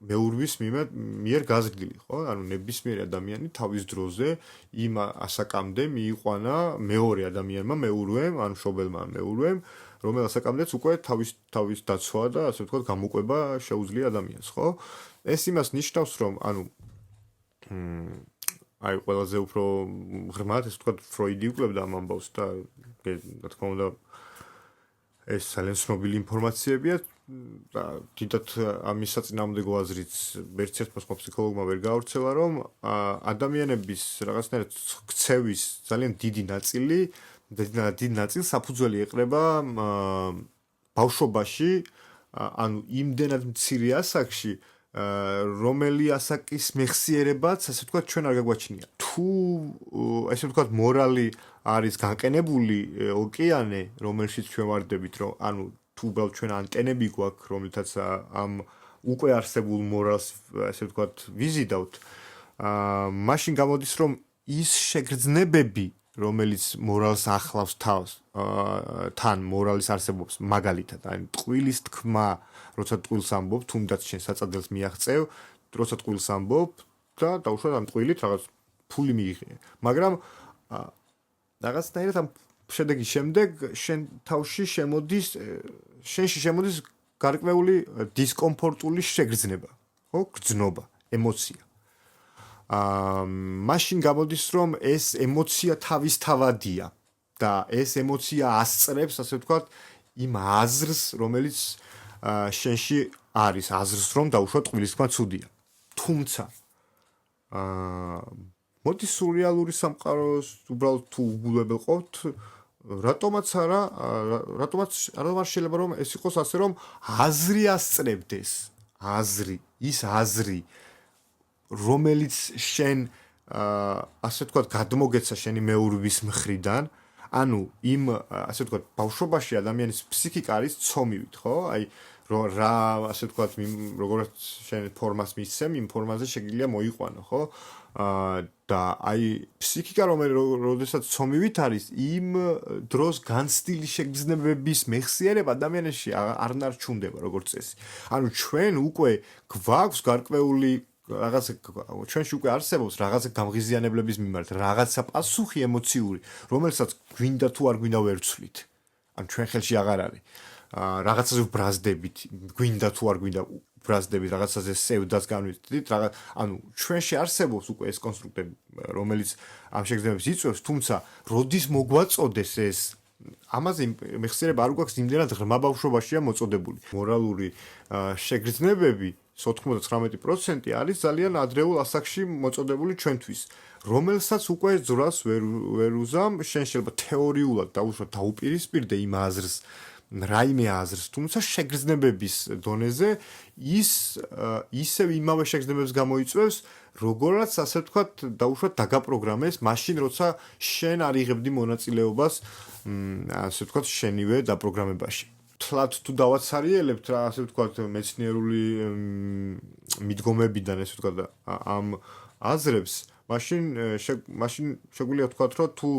მეურვის მიერ გაზრდილი, ხო? ანუ ნებისმიერი ადამიანი თავის დროზე იმ ასაკამდე მიიყვანა მეორე ადამიანმა, მეურვემ, ანუ მშობელმა მეურვემ, რომელ ასაკამდეც უკვე თავის დაცვა და ასე ვთქვათ, გამოყვება შეუძლია ადამიანს, ხო? ეს იმას ნიშნავს, რომ ანუ აი ყველაზე უფრო ღრმად, ასე ვთქვათ, ფროიდი უკლებდა ამ ამბავს და რა თქმა უნდა ეს ძალიან ცნობილი ინფორმაციებია და დიდად ამის საწინააღმდეგო აზრიც ერთ-ერთმა სხვა ფსიქოლოგმა ვერ გაავრცელა, რომ ადამიანების რაღაცნაირად ქცევის ძალიან დიდი ნაწილი საფუძველი ეყრება ბავშვობაში, ანუ იმდენად მცირე ასაკში, რომელი ასაკის მეხსიერებაც, ასე ვთქვათ, ჩვენ არ გაგვაჩნია. თუ ასე ვთქვათ, მორალი არის განყენებული ოკეანე, რომელშიც ჩვენ ვარდებით, რომ ანუ თუ უბრალოდ ჩვენ ანტენები გვაქვს, რომელთაც ამ უკვე არსებულ მორალს, ასე ვთქვათ, ვიზიდავთ, მაშინ გამოდის, რომ ის შეგრძნებები, რომელიც მორალს ახლავს თან მორალის არსებობს, მაგალითად, აი ტყუილის თქმა, როცა ტყუილს ამბობ, თუნდაც შენ საწადელს მიაღწევ, როცა ტყუილს ამბობ და დაუშვათ ამ ტყუილით რაღაც ფული მიიღე. მაგრამ რაღაცნაირად ამ შედეგის შემდეგ შენ თავში შენში შემოდის გარკვეული დისკომფორტული შეგრძნება, ხო? გრძნობა, ემოცია. მაშინ გამოდის, რომ ეს ემოცია თავისთავადია და ეს ემოცია ასწრებს, ასე ვთქვათ, იმ აზრს, რომელიც შენში არის, აზრს, რომ დაუშვათ ტყუილის თქმა ცუდია. თუმცა მოდი სურეალური სამყაროს უბრალოდ თუ უგულებელყოფთ, რატომაც შეიძლება რომ ეს იყოს ასე, რომ აზრი ასწრებდეს, ის აზრი, რომელიც შენ ასე ვთქვათ, გადმოგეცა შენი მეურვის მხრიდან, ანუ იმ ასე ვთქვათ, ბავშვობაში ადამიანის ფსიქიკა არის ცომივით, ხო? აი რა ასე ვთქვათ, როგორც შენ ფორმას მისცემ, იმ ფორმაზე შეგიძლია მოიყვანო, ხო? და აი ფსიქიკა როდესაც ცომივით არის, იმ დროს განცდილი შეგრძნებების მეხსიერება ადამიანში არ ნარჩუნდება როგორც წესი. ანუ ჩვენ უკვე გვაქვს გარკვეული რაღაცა ჩვენში უკვე არსებობს რაღაცა გამღიზიანებლების მიმართ, რაღაცა პასუხი ემოციური, რომელსაც გვინდა თუ არ გვინდა ვერ ვცვლით. ან ჩვენ ხელში აღარ არის. რაღაცაზე ვბრაზდებით, გვინდა თუ არ გვინდა ვბრაზდებით, რაღაცაზე სევდას განვიცდით, ანუ ჩვენში არსებობს უკვე ეს კონსტრუქტები, რომელიც ამ შეგრძნებებს იწვევს, თუმცა როდის მოგვაწოდეს ეს ამაზე მეხსიერება არ გვაქვს იმდენად ღრმა ბავშვობაშია მოწოდებული. მორალური შეგრძნებები 99% არის ძალიან ადრეულ ასაკში მოწოდებული ჩვენთვის, რომელსაც უკვე ძრას ვერ უზამ, შენ შეიძლება თეორიულად დაუშვათ დაუპირისპირდე იმ აზრს, რაიმე აზრს, თუმცა შეგრძნებების დონეზე ისევ იმავე შეგრძნებებს გამოიწვევს, როგორაც ასე ვთქვათ, დაუშვათ დაგაპროგრამეს, მაშინ როცა შენ არ იღებდი მონაწილეობას, ასე ვთქვათ, შენივე დაპროგრამებაში. თლად თუ დავაცარიელებთ რა, ასე ვთქვათ, მეცნიერული მიდგომებიდან, ასე ვთქვათ, ამ აზრებს, მაშინ შეგვიძლია ვთქვათ, რომ თუ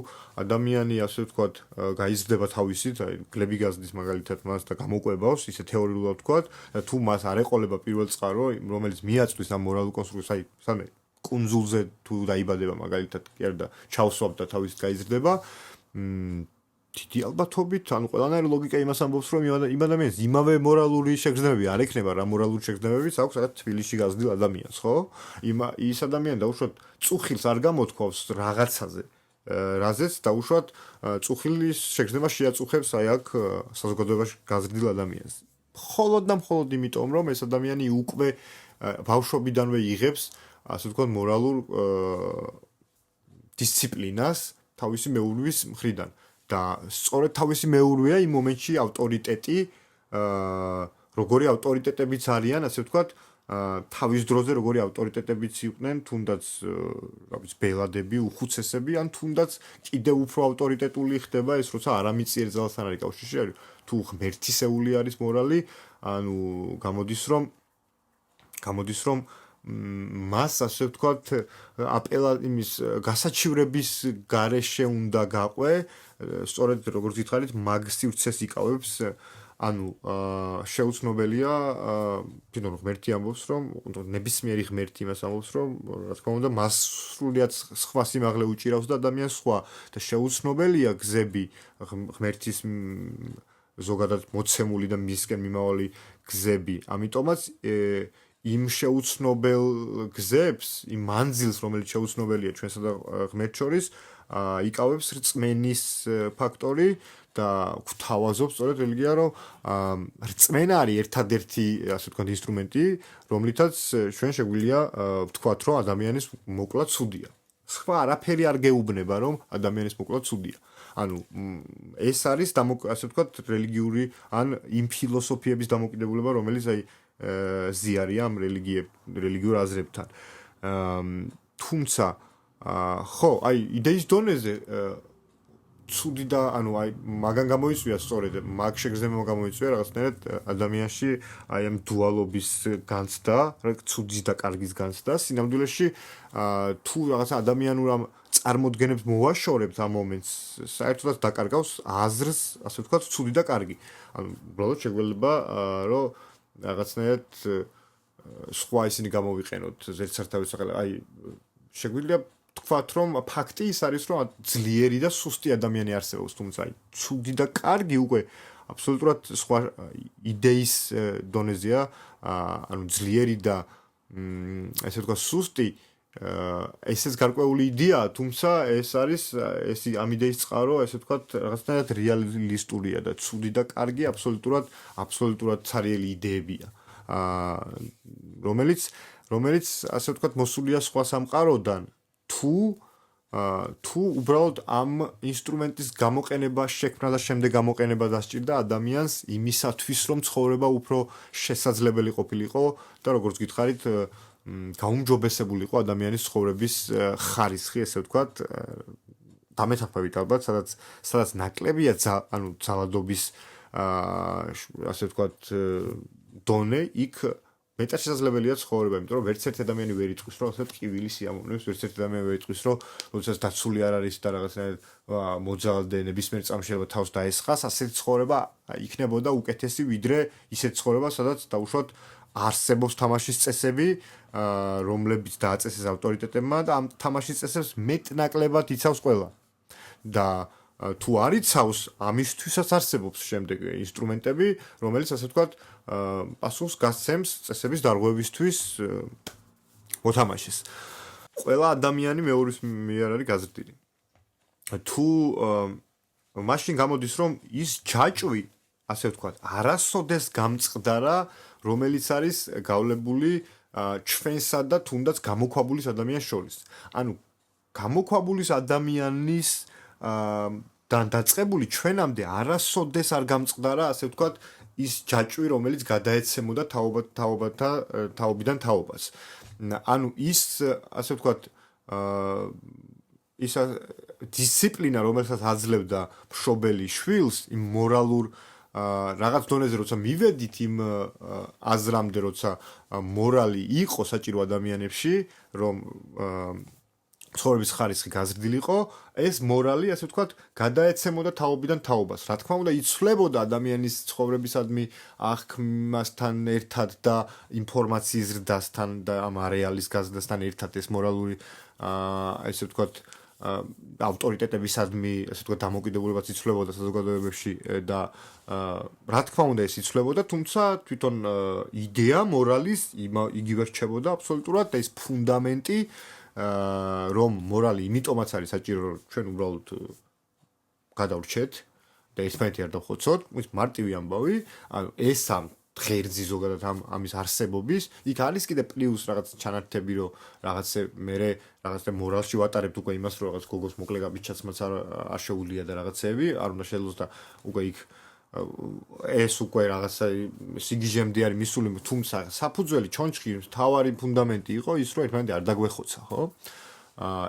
ადამიანი, ასე ვთქვათ, გაიზრდება თავისით, აი, გლები გაზდის მაგალითად მას და გამოყვებავს, ისე თეორიულად ვთქვათ, და თუ მას არ ეყოლება პირველ წყარო, რომელიც მიაწვის ამ მორალურ კონსტრუქციას, აი, სანე კუნძულზე თუ დაიბადება მაგალითად, კი არა და ჩავსვამთ და თავისით გაიზრდება, დიდი ალბათობით, ანუ ყველანაირი ლოგიკა იმას ამბობს, რომ იმ ადამიანს იმავე მორალური შეგრძნებები არ ექნება, რა მორალური შეგრძნებებიც აქვს რაღაც თბილისში გაზრდილ ადამიანს, ხო? ის ადამიანი დაუშვათ წუხილს არ გამოთქვავს რაღაცაზე, რაზეც დაუშვათ წუხილის შეგრძნება შეაწუხებს აი აქ საზოგადოებაში გაზრდილ ადამიანს. მხოლოდ და მხოლოდ იმიტომ, რომ ეს ადამიანი უკვე ბავშვობიდანვე იღებს, ასე ვთქვათ, მორალურ დისციპლინას თავისი მეურვის მხრიდან და სწორედ თავისი მეურვია იმ მომენტში ავტორიტეტი, როგორი ავტორიტეტებიც არიან, ასე ვთქვათ, თავის დროზე როგორი ავტორიტეტებიც იყვნენ, თუნდაც რა ვიცი, ბელადები, უხუცესები, ან თუნდაც კიდევ უფრო ავტორიტეტული ხდება ეს, როცა არამიწიერ ძალასთან არის კავშირში, თუ ღმერთისეული არის მორალი, ანუ გამოდის რომ მას ასე ვთქვათ იმის გასაჩივრების გარეშე უნდა გაყვე, სწორედ როგორც გითხარით, მაგ სივრცეს იკავებს, ანუ შეუცნობელია, თვითონ ღმერთი ამბობს, რომ ნებისმიერი ღმერთი იმას ამბობს, რომ რა თქმა უნდა, მას სრულიად სხვა სიმაღლე უჭირავს და ადამიანს სხვა და შეუცნობელია გზები ღმერთის ზოგადად მოცემული და მისკენ მიმავალი გზები. ამიტომაც იმ შეუცნობელ გზებს, იმ მანძილს, რომელიც შეუცნობელია ჩვენსა და ღმერთს შორის, იკავებს რწმენის ფაქტორი და გვთავაზობს სწორედ რელიგია, რომ რწმენა არის ერთადერთი, ასე ვთქვათ, ინსტრუმენტი, რომლითაც ჩვენ შეგვიძლია ვთქვათ, რომ ადამიანის მოკლა ცუდია. სხვა არაფერი არ გეუბნება, რომ ადამიანის მოკლა ცუდია. ანუ ეს არის ასე ვთქვათ, რელიგიური ან იმ ფილოსოფიების დამოკიდებულება, რომელიც აი ზიარია ამ რელიგიურ აზრებთან. თუმცა ხო, აი იდეის დონეზე ცუდი და ანუ აი მაგან გამოიწვია სწორედ მაგ შეგრძნება გამოიწვია რაღაცნაირად ადამიანში აი ამ დუალობის განცდა, ცუდის და კარგის განცდა. სინამდვილეში თუ რაღაცა ადამიანურ ამ წარმოდგენებს მოვაშორებთ ამ მომენტს, საერთოდაც დაკარგავს აზრს, ასე ვთქვათ, ცუდი და კარგი. ანუ უბრალოდ შეგვეძლება რომ რაღაცნაირად სხვა ისინი გამოვიყენოთ ზედსართავის სახელად. აი შეგვიძლია თქვათ, რომ ფაქტი ის არის, რომ ძლიერი და სუსტი ადამიანი არსებობს, თუმცა აი ცუდი და კარგი უკვე აბსოლუტურად სხვა იდეის დონეზეა, ანუ ძლიერი და ესე ვთქვათ, სუსტი ესეც გარკვეული იდეაა, თუმცა ეს არის ამ იდეის წყარო, ესე ვთქვათ, რაღაცნაირად რეალისტურია და ცუდი და კარგი აბსოლუტურად ცარიელი იდეებია, რომელიც ასე ვთქვათ, მოსულია სხვა სამყაროდან. თუ უბრალოდ ამ ინსტრუმენტის გამოყენება შექმნა და შემდეგ გამოყენება დასჭირდა ადამიანს იმისათვის, რომ ცხოვრება უფრო შესაძლებელი ყოფილიყო და როგორც გითხარით, გაუმჯობესებულიყო ადამიანის ცხოვრების ხარისხი, ესე ვთქვათ, დამეთანხმებით ალბათ, სადაც ნაკლებია ანუ ძალადობის ასე ვთქვათ, დონე, იქ მეტად შესაძლებელია ცხოვრება, იმიტომ რომ ვერც ერთი ადამიანი ვერ იტყვის, რომ ასე ტკივილი სიამოვნებს, ვერც ერთი ადამიანი ვერ იტყვის, რომ როდესაც დაცული არ არის და რაღაცნაირად მოძალდე ნებისმიერ წამს შეიძლება თავს დაესხას, ასეთი ცხოვრება იქნებოდა უკეთესი, ვიდრე ისეთი ცხოვრება, სადაც დაუშვათ არსებობს თამაშის წესები, რომლებიც დააწესეს ავტორიტეტებმა და ამ თამაშის წესებს მეტნაკლებად იცავს ყველა. და თუ არ იცავს, ამისთვისაც არსებობს შემდეგ ინსტრუმენტები, რომელიც ასე ვთქვათ, პასუხს გასცემს წესების დარღვევისთვის მოთამაშეს. ყველა ადამიანი მეურის მიერ არის გაზრდილი. თუ მაშინ გამოდის, რომ ის ჯაჭვი, ასე ვთქვათ, არასოდეს გამწყდარა, რომელიც არის გავლებული ჩვენსა და თუნდაც გამოქვაბულის ადამიანის შორის. ანუ გამოქვაბულის ადამიანის დაწყებული ჩვენამდე არასოდეს არ გამწყდარა, ასე ვთქვათ, ის ჯაჭვი, რომელიც გადაეცემოდა თაობიდან თაობას. ანუ ის, ასე ვთქვათ, ის დისციპლინა, რომელსაც აძლევდა მშობელი შვილს, იმ მორალურ რაღაც დონეზე, როცა მივედით იმ აზრამდე, როცა მორალი იყო საჭირო ადამიანებში, რომ ცხოვრების ხარისხი გაზრდილიყო, ეს მორალი, ასე ვთქვათ, გადაეცემოდა თაობიდან თაობას. რა თქმა უნდა, იცვლებოდა ადამიანის ცხოვრებისადმი აღქმასთან ერთად და ინფორმაციის ზრდასთან და ამ არეალის გაზრდასთან ერთად ეს მორალური, ასე ვთქვათ, ავტორიტეტებისადმი, ასე ვთქვათ, დამოკიდებულებაც იცვლებოდა საზოგადოებებში და რა თქმა უნდა, ეს იცვლებოდა, თუმცა თვითონ იდეა მორალის იგივე რჩებოდა აბსოლუტურად და ეს ფუნდამენტი რომ მორალი იმიტომაც არის საჭირო რომ ჩვენ უბრალოდ გადავრჩეთ და ერთმანეთი არ დავხოცოთ, ის მარტივი ამბავი, ანუ ეს ამ ღერძი ზოგადად ამის არსებობის, იქ არის კიდე პლუს რაღაც ჩანართები, რომ რაღაცე მე რაღაცა მორალში ვატარებთ უკვე იმას, რომ რაღაც გოგოს მოკლე გაბიჩაცმაც არ შეუძლია და რაღაცეები, არ უნდა შეძლოს და უკვე იქ ეს უკვე რაღაცა სიგიჟემდე არის მისული, თუმცა საფუძველი ჩონჩხი თავარი ფუნდამენტი იყო ის, რომ ერთმანეთი არ დაგვეხოცა, ხო?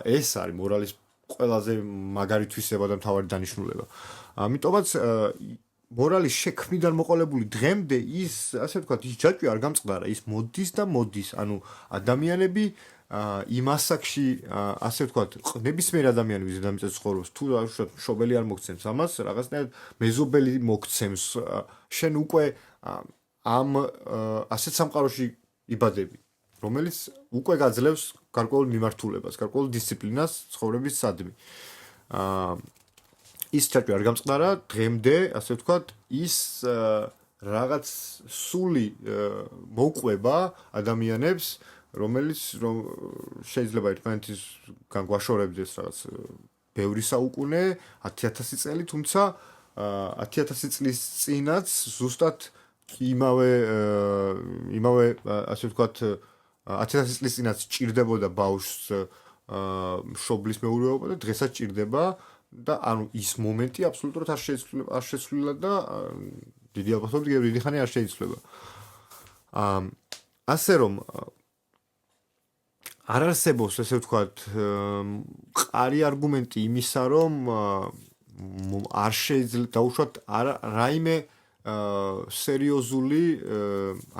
ეს არის მორალის ყველაზე მაგარი თვისება და მთავარი დანიშნულება. ამიტომაც მორალის შექმნიდან მოყოლებული დღემდე ის, ასე ვთქვათ, ის ჯაჭვი არ გამწყდარა, ის მოდის და მოდის. ანუ ადამიანები იმ ასაკში, ასე ვთქვათ, ნებისმიერ ადამიანს დედამიწაზე ცხოვრობს, თუ მშობელი არ მოგცემს ამას, რაღაცნაირად მეზობელი მოგცემს, შენ უკვე ამ ასეთ სამყაროში იბადები, რომელიც უკვე გაძლევს გარკვეულ მიმართულებას, გარკვეულ დისციპლინას ცხოვრებისადმი. ის ჯაჭვი არ გამწყდარა დღემდე, ასე ვთქვათ, ის რაღაც სული მოუყვება ადამიანებს, რომელიც შეიძლება ერთმანეთისგან გვაშორებდეს რაღაც ბევრი საუკუნე, 10,000 წელი, თუმცა 10,000 წლის წინაც ზუსტად იმავე ასე ვთქვათ 10,000 წლის წინაც ჭირდებოდა ბავშვს მშობლის მეურვეობა და დღესაც ჭირდება და ანუ ის მომენტი აბსოლუტურად არ შეცვლილა და დიდი ალბათობით დიდი ხანი არ შეიცვლება. ასე რომ არ არსებობს ესე ვთქვათ მყარი არგუმენტი იმისა, რომ არ შეიძლება დაუშვათ რაიმე სერიოზული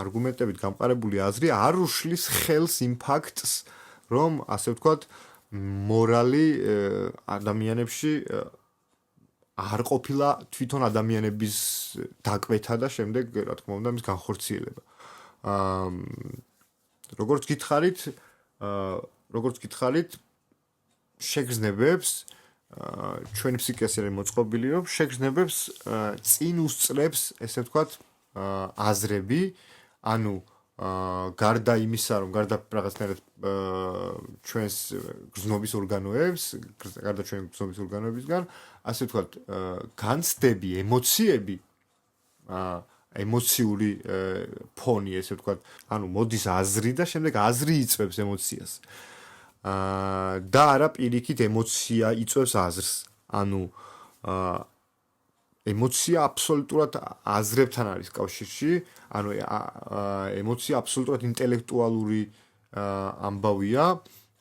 არგუმენტებით გამყარებული აზრი არ უშლის ხელს იმ ფაქტს, რომ ასე ვთქვათ მორალი ადამიანებში არ ყოფილა თვითონ ადამიანების დაკვეთა და შემდეგ რა თქმა უნდა მის განხორციელება. როგორც გითხარით, შეგრძნებებს ჩვენი ფსიქიკას არის მოწყობილი, რომ შეგრძნებებს წინ უსწრებს, ესე ვთქვათ, აზრები, ანუ გარდა იმისა, რომ გარდა რაღაცნაირად ჩვენს გრძნობის ორგანოებს, გარდა ჩვენი გრძნობის ორგანოებისგან, ასე ვთქვათ, განცდები, ემოციები, ემოციური ფონი, ესე ვთქვათ, ანუ მოდის აზრი და შემდეგ აზრი იწვევს ემოციას. და არა პირიქით ემოცია იწვევს აზრს. ანუ ემოცია აბსოლუტურად აზრებთან არის კავშირში, ანუ ემოცია აბსოლუტურად ინტელექტუალური ამბავია,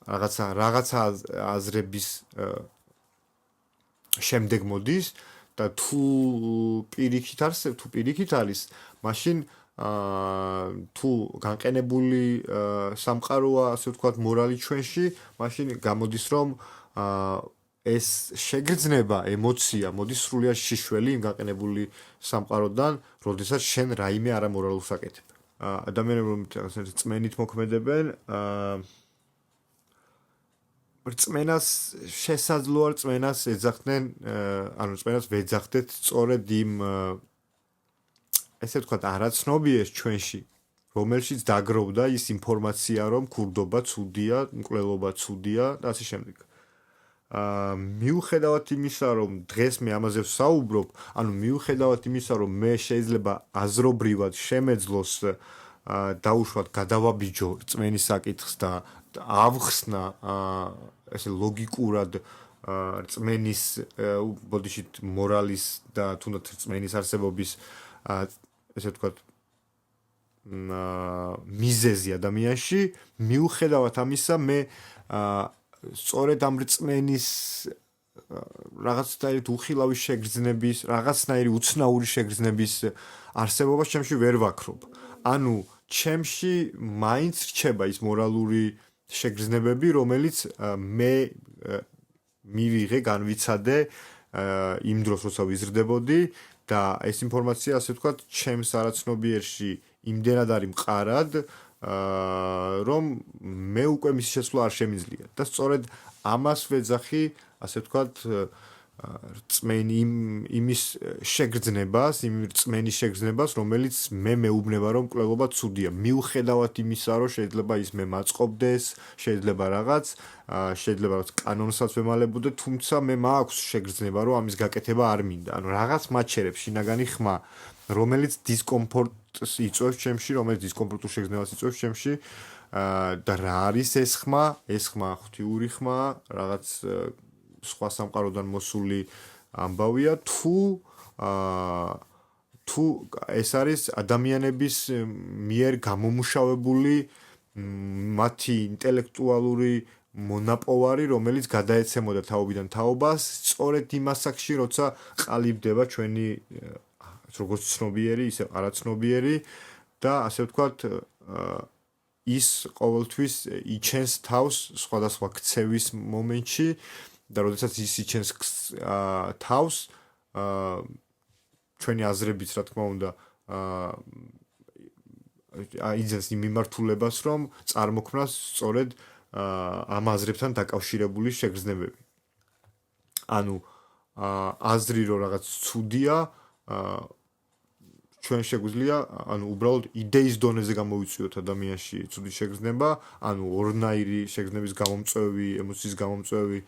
რაღაცა აზრების შემდეგ მოდის და თუ პირიქით არის, მაშინ თუ განყენებული სამყაროა, ასე ვთქვათ, მორალი ჩვენში, მაშინ გამოდის, რომ ეს შეგრძნება ემოცია მოდის სრულიად შიშველი იმ განყენებული სამყაროდან, როდესაც შენ რაიმე არამორალურს აკეთებ. ადამიანები რომ წმენით მოქმედებენ, რწმენას შესაძლოა რწმენას ეძახდნენ, ანუ რწმენას ვეძახდეთ სწორედ იმ ესე ვთქვათ არაცნობიეს ჩვენში, რომელშიც დაგროვდა ის ინფორმაცია, რომ ქურდობა ცუდია, მკვლელობა ცუდია და ასე შემდეგ. მიუხედავად იმისა, რომ დღეს მე ამაზე ვსაუბრობ, ანუ მიუხედავად იმისა, რომ მე შეიძლება აზრობრივად შემეძლოს დაუშვათ გადავაბიჯო რწმენის საკითხს და ავხსნა ესე ლოგიკურად რწმენის ბოდიშით მორალის და თუნდაც რწმენის არსებობის ესე ვთქვათ მიზეზი ადამიანში, მიუხედავად ამისა მე სწორედ ამ რწმენის რაღაცნაირი უხილავი შეგრძნების, რაღაცნაირი უცნაური შეგრძნების არსებობას ჩემში ვერ ვაქრობ. ანუ ჩემში მაინც რჩება ის მორალური შეგრძნებები, რომელიც მე მივიღე, განვიცადე იმ დროს, როცა ვიზრდებოდი და ეს ინფორმაცია, ასე ვთქვათ, ჩემს არაცნობიერში იმდენად არის მყარად, რომ მე უკვე მისი შეცვლა არ შემიძლია და სწორედ ამას ვეძახი, ასე ვთქვათ, რწმენი იმის შეგრძნებას, იმ რწმენის შეგრძნებას, რომელიც მე მეუბნება, რომ კვლევობა ცუდია. მიუხედავად იმისა, რომ შეიძლება ის მე მაწყობდეს, შეიძლება რაღაც კანონსაც ვემალებოდე, თუმცა მე მაქვს შეგრძნება, რომ ამის გაკეთება არ მინდა. ანუ რაღაც მაჩერებს შინაგანი ხმა, რომელიც დისკომფორტს იწვევს ჩემში, რომელიც დისკომფორტულ შეგრძნებას იწვევს ჩემში და რა არის ეს ხმა? ეს ხმა ღვთიური ხმა, რაღაც სხვა სამყაროდან მოსული ამბავია თუ ეს არის ადამიანების მიერ გამომუშავებული მათი ინტელექტუალური მონაპოვარი, რომელიც გადაეცემოდა თაობიდან თაობას, სწორედ იმ ასაკში, როცა ყალიბდება ჩვენი როგორც ცნობიერი, ისე არაცნობიერი და ასე ვთქვათ, ის ყოველთვის იჩენს თავს სხვადასხვა ქცევის მომენტში და როდესაც ის იჩენს თავს, ჩვენი აზრებიც, რა თქმა უნდა, იძენს იმ მიმართულებას, რომ წარმოქმნას სწორედ ამ აზრებთან დაკავშირებული შეგრძნებები. ანუ აზრი რომ რაღაც ცუდია, ჩვენ შეგვიძლია, ანუ უბრალოდ იდეის დონეზე გამოვიწვიოთ ადამიანში ცუდი შეგრძნება, ანუ ორნაირი შეგრძნების გამომწვევი, ემოციის გამომწვევი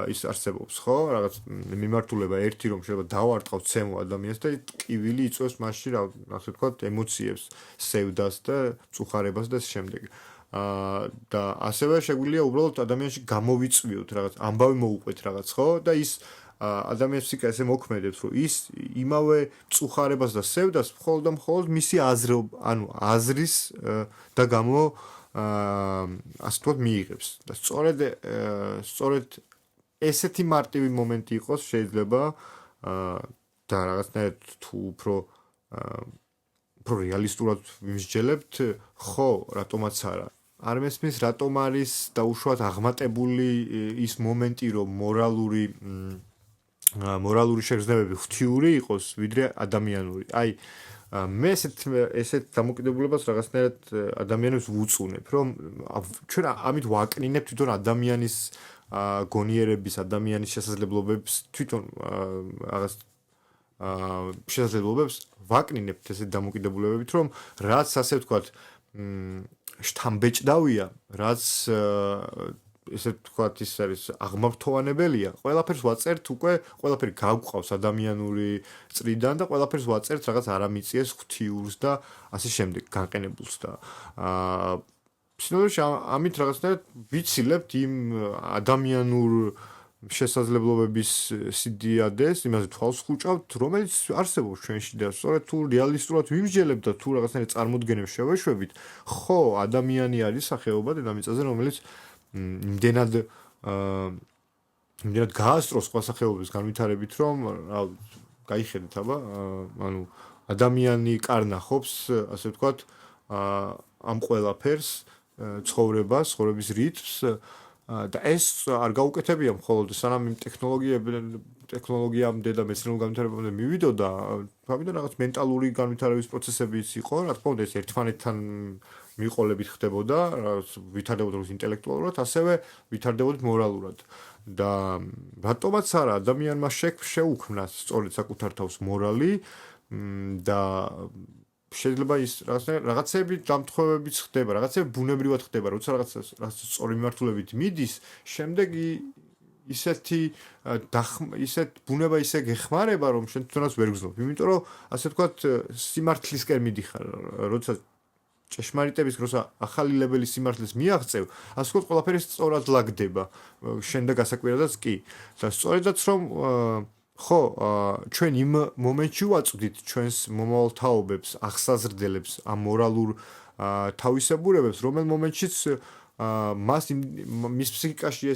ის არსებობს, ხო? რაღაც მიმართულება ერთი რომ შეიძლება დავარტყავ ცემო ადამიანს და ტკივილი იწვევს მასში, ასე ვთქვათ, ემოციებს, სევდას და წუხარებას და შემდეგ. და ასევე შეგვიძლია უბრალოდ ადამიანში გამოვიწვიოთ რაღაც ამბავი მოუყვეთ რაღაც, ხო? და ის ადამიანს ფსიქიკა ესე მოქმედებს, რომ ის იმავე წუხარებას და სევდას მხოლოდ მისი აზრის და გამო ასე ვთქვათ მიიღებს. და სწორედ ესეთი მარტივი მომენტი იყოს შეიძლება და რაღაცნაირად თუ უფრო რეალისტურად ვიმსჯელებთ, ხო, რატომაც არა. არ მესმის რატომ არის დაუშვათ აღმატებული ის მომენტი, რომ მორალური შეგრძნებები ღვთიური იყოს, ვიდრე ადამიანური. აი, მე ესეთ დამოკიდებულებას რაღაცნაირად ადამიანებს ვუწუნებ, რომ ჩვენ ამით ვაკნინებთ თვითონ ადამიანის გონიერების, ადამიანის შესაძლებლობებს, თვითონ რაღაც შესაძლებლობებს ვაკნინებთ ესეთ დამოკიდებულებებით, რომ რაც ასე ვთქვათ, შთამბეჭდავია, რაც ესე ვთქვათ, ის არის აღმართოვანებელია, ყველაფერს ვაწერთ უკვე, ყველაფერი გავყავს ადამიანური წრიდან და ყველაფერს ვაწერთ რაღაც არამიწიეს ღვთიურს და ასე შემდეგ, განყენებულს და სინამდვილეში ამით რაღაცნაირად ვიცილებთ იმ ადამიანურ შესაძლებლობების სიდიადეს, იმაზე თვალს ხუჭავთ, რომელიც არსებობს ჩვენში და სწორედ თუ რეალისტურად ვიმსჯელებთ და თუ რაღაცნაირად წარმოდგენებს შევეშვებით, ხო, ადამიანი არის სახეობა დედამიწაზე, რომელიც იმდენად გაასწროს სხვა სახეობების განვითარებით, რომ გაიხედეთ, აბა, ანუ ადამიანი კარნახობს, ასე ვთქვათ, ამ ყველაფერს, ცხოვრების რიტმს და ეს არ გაუკეთებია მხოლოდ სანამ იმ ტექნოლოგიამდე და მეცნიერულ განვითარებამდე მივიდოდა, თავიდან რაღაც მენტალური განვითარების პროცესებიც იყო, რა თქმა უნდა, ეს ერთმანეთთან მიყოლებით ხდებოდა, ვითარდებოდა როგორც ინტელექტუალურად, ასევე ვითარდებოდა მორალურად. და რატომაც არა, ადამიანმა შეუქმნას სწორედ საკუთარ თავს მორალი და შეიძლება ის რაღაცები დამთხოვებიც ხდება, რაღაცები ბუნებრივად ხდება, როცა რაღაც სწორი მიმართულებით მიდის, შემდეგ ისეთ ბუნება ისე გეხმარება, რომ შენ თვითონაც ვერ გრძნობ. იმიტომ რომ ასე ვთქვათ, სიმართლისკენ მიდიხარ, როცა ჭეშმარიტების როცა ახალი ლეველი სიმართლეს მიაღწევ, ასე ვთქვათ, ყველაფერი სწორად ლაგდება, შენ და გასაკვირადაც კი. და სწორედაც რომ ხო, ჩვენ იმ მომენტში ვაწვდით ჩვენს მომავალ თაობებს, ახსაზრდელებს, ამ მორალურ თავისებურებებს, რომელ მომენტშიც მის ფსიქიკაში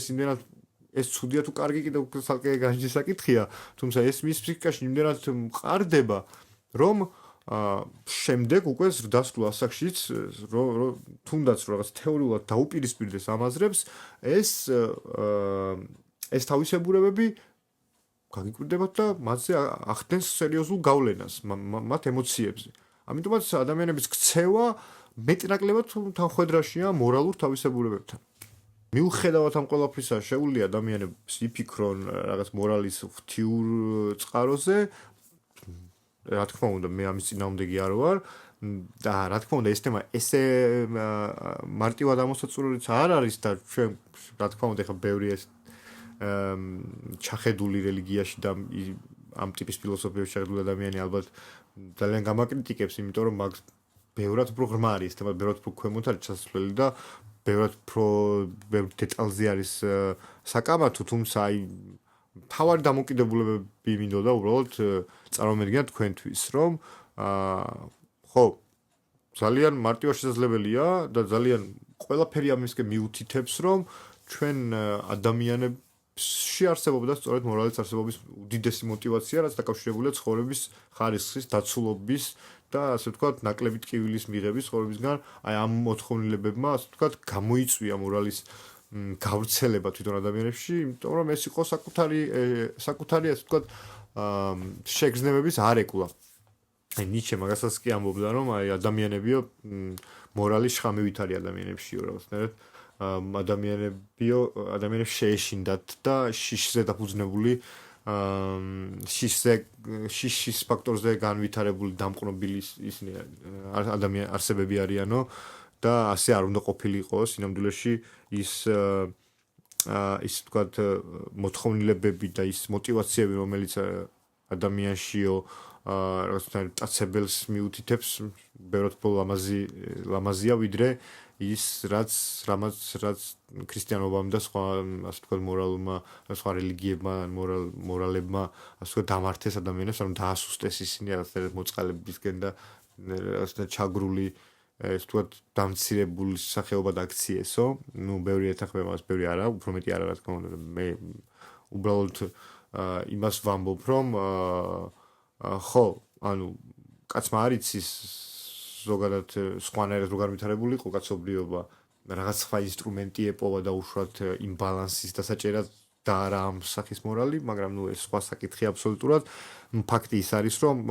ეს ცუდია თუ კარგი კიდევ ცალკე განჯის საკითხია, თუმცა ეს მის ფსიქიკაში იმდენად მყარდება, რომ შემდეგ უკვე ზრდასრულ ასაკშიც თუნდაც რაღაც თეორიულად დაუპირისპირდეს ამ აზრებს, ეს თავისებურებები გაგიკვირდებათ და მათზე ახდენს სერიოზულ გავლენას მათ ემოციებზე. ამიტომაც ადამიანების ქცევა მეტნაკლებად თანხვედრაშია მორალურ თავისებურებებთან. მიუხედავად ამ ყველაფრისა შეუძლია ადამიანებს იფიქრონ რაღაც მორალის ღვთიურ წყაროზე რა თქმა უნდა მე ამის წინააღმდეგი არ ვარ და რა თქმა უნდა ეს თემა ესე მარტივად ამოსაწურებიც არ არის და ჩვენ რა თქმა უნდა ხა ბევრი ეს ჩახედული რელიგიაში და ამ ტიპის ფილოსოფიაში შეხედული ადამიანი ალბათ ძალიან გამაკრიტიკებს იმიტომ რომ მაგ ბევრად უფრო ღრმა არის თემა ბევრად უფრო ქვემოთ არის ჩასასვლელი და ბევრად უფრო ბევრ დეტალზე არის საკამათო თუმცა აი თავარი დამოკიდებულებები მინდოდა უბრალოდ წარმოვიდგინოთ თქვენთვის რომ ხო ძალიან მარტივად შესაძლებელია და ძალიან ყველაფერი ამისკენ მიუთითებს რომ ჩვენ ადამიანებში არსებობდა სწორედ მორალის არსებობის უდიდესი мотиваცია რაც დაკავშირებულია ცხოვრების ხარისხის დაცულობის და ასე ვთქვათ ნაკლები ტკივილის მიღების ცხოვრებისგან აი ამ მოთხოვნილებებმა ასე ვთქვათ გამოიწვია მორალის გავრცელება თვითონ ადამიანებში იმიტომ რომ ეს იყო საკუთარი ასე ვთქვათ შეგრძნებების არეკლა აი ნიჩე მაგასაც კი ამბობდა რომ აი ადამიანებიო მორალის შხამივით არის ადამიანებშიო რაღაცნაირად ადამიანებს შეეშინდათ და შიშზე დაფუძნებული შიშის ფაქტორზე განვითარებული დამყნობილი ისინი ადამიან არსებები არიანო და ასე არ უნდა ყოფილიყო სინამდვილეში ის თქვათ მოთხოვნილებები და ის мотиваციები რომელიც ადამიანშიო რაღაცნაირად წაცებელს მიუთითებს ბევრად უფრო ლამაზია ვიდრე ის რაც ქრისტიანობამ და სხვა ასე ვთქვათ მორალურმა სხვა რელიგიებმა მორალებმა ასე ვთქვათ დამართეს ადამიანებს რომ დაასუსტეს ისინი რაღაცნაირად მოწყალებისკენ და რაღაცნაირად ჩაგრული ეს ვთქვათ დამცირებული სახეობა დაქციესო ნუ ბევრი ეთანხმება მას ბევრი არა უფრო მეტი არა რა თქმა უნდა მე უბრალოდ იმას ვამბობ რომ ხო ანუ კაცმა არ იცის ზოგადად სხვანაირად რო განვითარებული იყო კაცობრიობა რაღაც სხვა ინსტრუმენტი ეპოვა და უშუალოდ იმ ბალანსის დასაჭერად და არა ამ სახის მორალი მაგრამ ნუ ეს სხვა საკითხი აბსოლუტურად ფაქტი ის არის რომ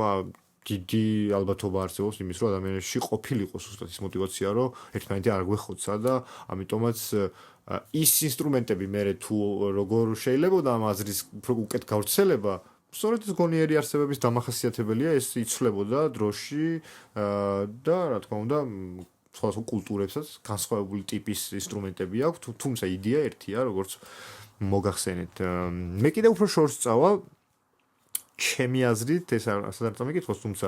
დიდი ალბათობა არსებობს იმის რომ ადამიანებში ყოფილიყო ზუსტად ის мотиваცია რომ ერთმანეთი არ გვეხოცა და ამიტომაც ის ინსტრუმენტები მე თუ როგორ შეიძლება ამ აზრის უფრო უკეთ გავრცელება სწორედ ეს გონიერი არსებების დამახასიათებელია ეს იცვლებოდა დროში და რა თქმა უნდა სხვადასხვა კულტურებსაც განსხვავებული ტიპის ინსტრუმენტები აქვს თუმცა იდეა ერთია როგორც მოგახსენეთ მე კიდევ უფრო შორს წავა ჩემი აზრით ეს ასად არ წამიკითხოს თუმცა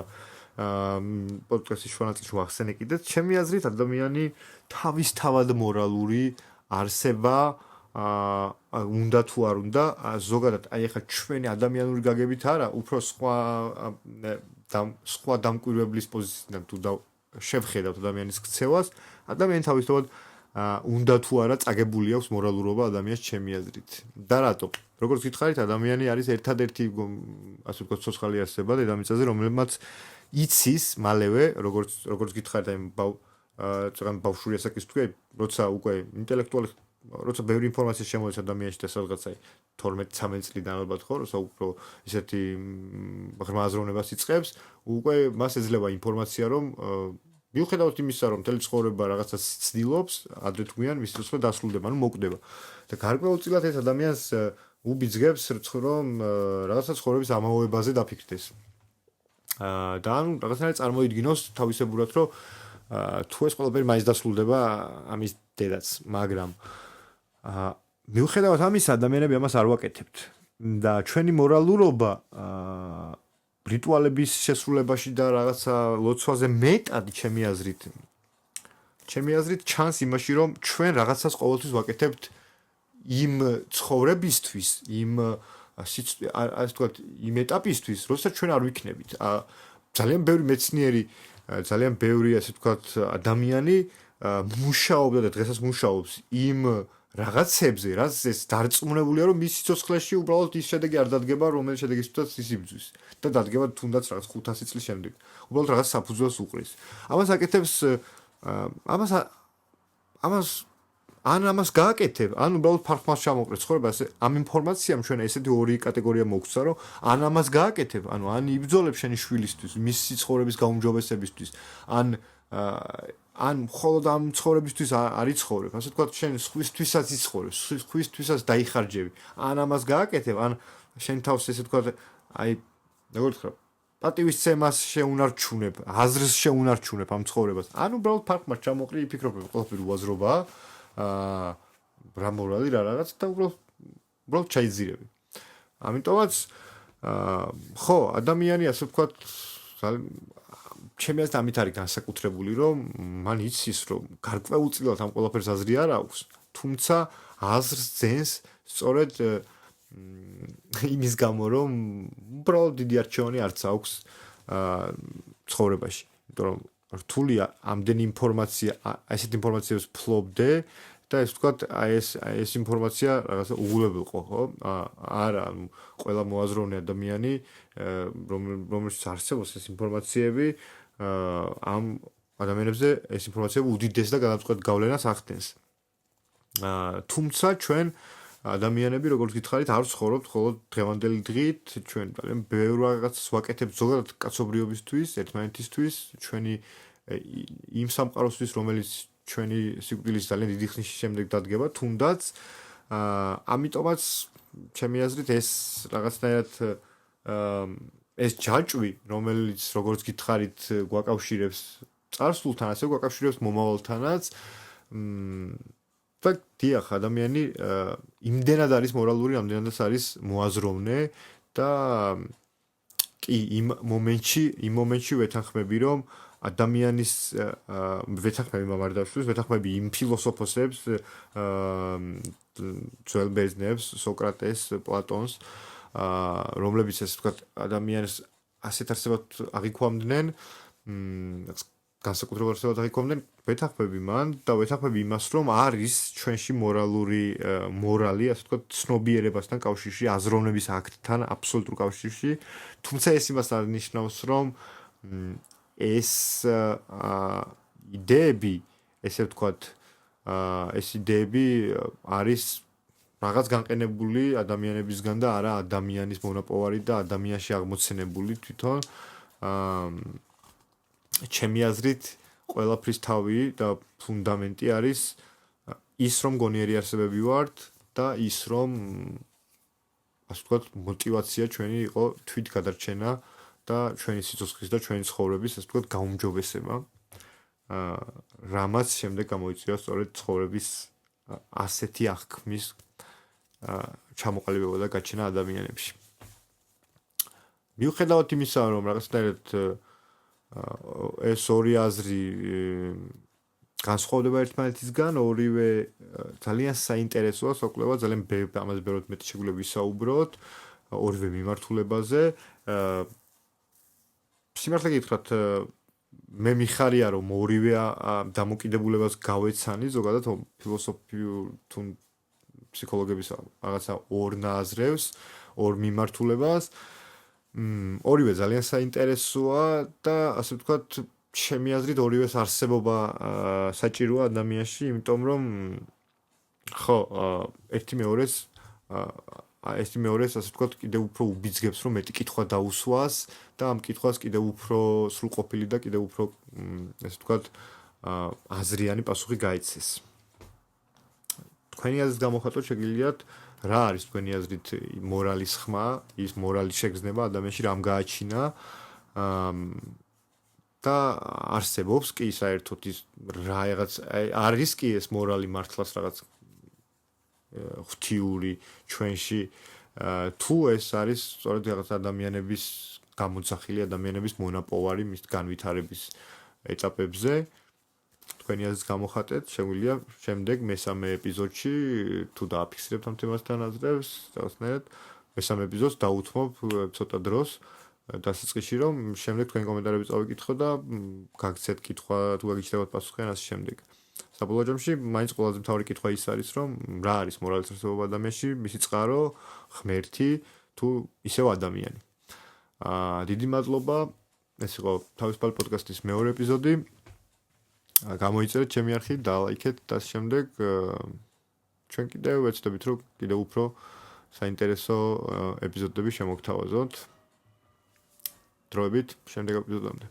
პოდკასტის შუანაწილში ვახსენე კიდე ჩემი აზრით ადამიანი თავისთავად მორალური არსება უნდა თუ არ უნდა ზოგადად აი ახლა ჩვენი ადამიანური გაგებით არა უფრო სხვა დამკვირვებლის პოზიციიდან თუ შევხედავთ ადამიანის ქცევას ადამიანი თავისთავად უნდა თუ არა წაგებული აქვს მორალურობა ადამიანს ჩემი აზრით და რატო როგორც გითხარით ადამიანი არის ერთადერთი ასე ვთქვათ სოციალური არსება დედამიწაზე რომელმაც იცის მალევე როგორც გითხარით აი წეგან ბავშვური ასაკის თქვი როცა უკვე ინტელექტუალი როცა ბევრი ინფორმაცია შემოეც ადამიანში და სადღაც აი 12-13 წლიდან ალბათ ხო როცა უფრო ისეთი ღრმა აზროვნებას იწყებს უკვე მას ეძლევა ინფორმაცია რომ მიუხედავად იმისა რომ მთელი ცხოვრება რაღაცას ცდილობს ადრე თუ გვიან მის რიცხვი დასრულდება ანუ მოკვდება და გარკვეულწილად ეს ადამიანს უბიძგებს რომ რაღაცა ცხოვრების ამაოებაზე დაფიქრდეს და ანუ რაღაცნაირად წარმოიდგინოს თავისებურად რომ თუ ეს ყველაფერი მაინც დასრულდება ამის დედაც მაგრამ მიუხედავად ამისა ადამიანები ამას არ ვაკეთებთ და ჩვენი მორალურობა რიტუალების შესრულებაში და რაღაცა ლოცვაზე მეტად ჩემი აზრით ჩანს იმაში რომ ჩვენ რაღაცას ყოველთვის ვაკეთებთ იმ ცხოვრებისთვის იმ ასე ვთქვათ იმ ეტაპისთვის როცა ჩვენ არ ვიქნებით ძალიან ბევრი მეცნიერი ძალიან ბევრი ასე ვთქვათ ადამიანი მუშაობდა და დღესაც მუშაობს იმ რაღაცებზე რაც ეს დარწმუნებულია რომ მის სიცოცხლეში უბრალოდ ის შედეგი არ დადგება რომელიც შედეგისთვისაც ის იბრძვის და დადგება თუნდაც რაღაც 500 წლის შემდეგ უბრალოდ რაღაც საფუძველს უყრის ამას აკეთებს ამას გააკეთებ ან უბრალოდ ფარხმას ჩამოყრეთ ცხოვრებას ამ ინფორმაციამ ჩვენ ესეთი ორი კატეგორია მოგცა რომ ან ამას გააკეთებ ანუ ან იბრძოლებ შენი შვილისთვის მისი ცხოვრების გაუმჯობესებისთვის ან ან მხოლოდ ამ ცხოვრებისთვის არ იცხოვრებ, ასე ვთქვათ, შენ სხვისთვისაც იცხოვრებ, სხვისთვისაც დაიხარჯები. ან ამას გააკეთებ, ან შენ თავს ესე ვთქვათ, აი, როგორ ვთქვა, პატივისცემას შეუნარჩუნებ, აზრს შეუნარჩუნებ ამ ცხოვრებას. ან უბრალოდ ფარკმას ჩამოყრი, იფიქრობ, ყველაფერი უაზრობაა, რა მორალი, რა რაღაც და უბრალოდ ჩაიძირები. ამიტომაც ხო, ადამიანი ასე ვთქვათ, ჩემი აზრით ამით არის განსაკუთრებული, რომ მან იცის, რომ გარკვეულწილად ამ ყველაფერს აზრი არ აქვს, თუმცა აზრს ძენს სწორედ იმის გამო, რომ უბრალოდ დიდი არჩევანი არც აქვს ცხოვრებაში. იმიტომ რომ რთულია ამდენი ინფორმაცია, ასეთ ინფორმაციებს ფლობდე და ეს ვთქვათ, ეს ინფორმაცია რაღაცა უღულებელყო, ხო? არა, ყველა მოაზროვნე ადამიანი, რომელშიც არსებობს ეს ინფორმაციები, ამ ადამიანებზე ეს ინფორმაციები უდიდეს და განაცხად გავლენას ახდენს. თუმცა ჩვენ ადამიანები, როგორც გითხარით, არ ვცხოვრობთ მხოლოდ დღევანდელი დღით, ჩვენ ძალიან ბევრ რაღაცას ვაკეთებთ ზოგადად კაცობრიობისთვის, ერთმანეთისთვის, ჩვენი იმ სამყაროსთვის, რომელიც ჩვენი სიკვდილის ძალიან დიდი ხნის შემდეგ დადგება, თუნდაც ამიტომაც ჩემი აზრით ეს რაღაცნაირად ეს ჯაჭვი, რომელიც როგორც გითხარით, გვაკავშირებს წარსულთან, ასე გვაკავშირებს მომავალთანაც, და დიახ, ადამიანი იმდენად არის მორალური, ამდენადაც არის მოაზროვნე და კი იმ მომენტში ვეთანხმები, რომ ადამიანის ვეთანხმები მამარდაშვილს, ვეთანხმები იმ ფილოსოფოსებს, ძველ ბერძნებს, სოკრატეს, პლატონს, რომლებიც ესე ვთქვათ, ადამიანს ასეთ არსებად აღიქვამდნენ, განსაკუთრებულ არსებად აღიქვამდნენ, ვეთანხმები მან და ვეთანხმები იმას, რომ არის ჩვენში მორალი, ასე ვთქვათ, ცნობიერებასთან კავშირში, აზროვნების აქტთან აბსოლუტურ კავშირში, თუმცა ეს იმას არ ნიშნავს, რომ ეს იდეები, ესე ვთქვათ, ეს იდეები არის რაღაც განყენებული ადამიანებისგან და არა ადამიანის მონაპოვარი და ადამიანში აღმოცენებული თვითონ. ჩემი აზრით, ყველაფრის თავი და ფუნდამენტი არის ის, რომ გონიერი არსებები ვართ და ის, რომ ასე ვთქვათ, мотиваცია ჩვენი იყო თვითგადარჩენა და ჩვენი სიცოცხლის და ჩვენი ცხოვრების, ასე ვთქვათ, გაუმჯობესება. რამაც შემდეგ გამოიწვია სწორედ ცხოვრების ასეთი აღქმის ჩამოყალიბება და გაჩენა ადამიანებში. მიუხედავად იმისა, რომ რაღაცნაირად ეს ორი აზრი განსხვავდება ერთმანეთისგან, ორივე ძალიან საინტერესოა, სოკვლევა, ძალიან ამაზე ბევრად მეტი შეგვიძლია ვისაუბროთ, ორივე მიმართულებაზე. სიმართლე გითხრათ, მე მიხარია, რომ ორივე დამოკიდებულებას გავეცანი, ზოგადად ფილოსოფიურ თუ ფსიქოლოგების რაღაცა ორ ნაზრევს, ორ მიმართულებას. ორივე ძალიან საინტერესოა და ასე ვთქვათ, ჩემი აზრით ორივეს არსებობა საჭიროა ადამიანში, იმიტომ რომ ხო, ერთი მეორეს ასე ვთქვათ, კიდევ უფრო უბიძგებს, რომ მეტი კითხვა დაუსვას და ამ კითხვას კიდევ უფრო სრულყოფილი და კიდევ უფრო ასე ვთქვათ, აზრიანი პასუხი გაიცეს. თქვენი აზრის გამოხატვა შეგიძლიათ რა არის თქვენი აზრით მორალის ხმა, ის მორალის შეგრძნება ადამიანში რამ გააჩინა და არსებობს კი საერთოდ ის რაღაც არის კი ეს მორალი მართლაც რაღაც ღვთიური ჩვენში თუ ეს არის სწორედ რაღაც ადამიანების გამოძახილი ადამიანების მონაპოვარი მის განვითარების ეტაპებზე თქვენი აზრს გამოხატეთ, შეგვიძლია შემდეგ მესამე ეპიზოდში თუ დააფიქსირებთ ამ თემასთან აზრებს, რაღაცნაირად მესამე ეპიზოდს დაუთმობ ცოტა დროს დასაწყისში, რომ შემდეგ თქვენი კომენტარები წავიკითხო და გაგცეთ კითხვა, თუ გაგიჩნდებათ პასუხი ან ასე შემდეგ. საბოლოო ჯამში მაინც ყველაზე მთავარი კითხვა ის არის, რომ რა არის მორალის არსებობა ადამიანში, მისი წყარო, ღმერთი თუ ისევ ადამიანი. დიდი მადლობა. ეს იყო თავისუფალი პოდკასტის მეორე ეპიზოდი. გამოიწერეთ ჩემი არხი, დალაიქეთ და შემდეგ ჩვენ კიდევ ვეცდებით, რომ კიდევ უფრო საინტერესო ეპიზოდები შემოგთავაზოთ. დროებით შემდეგ ეპიზოდამდე.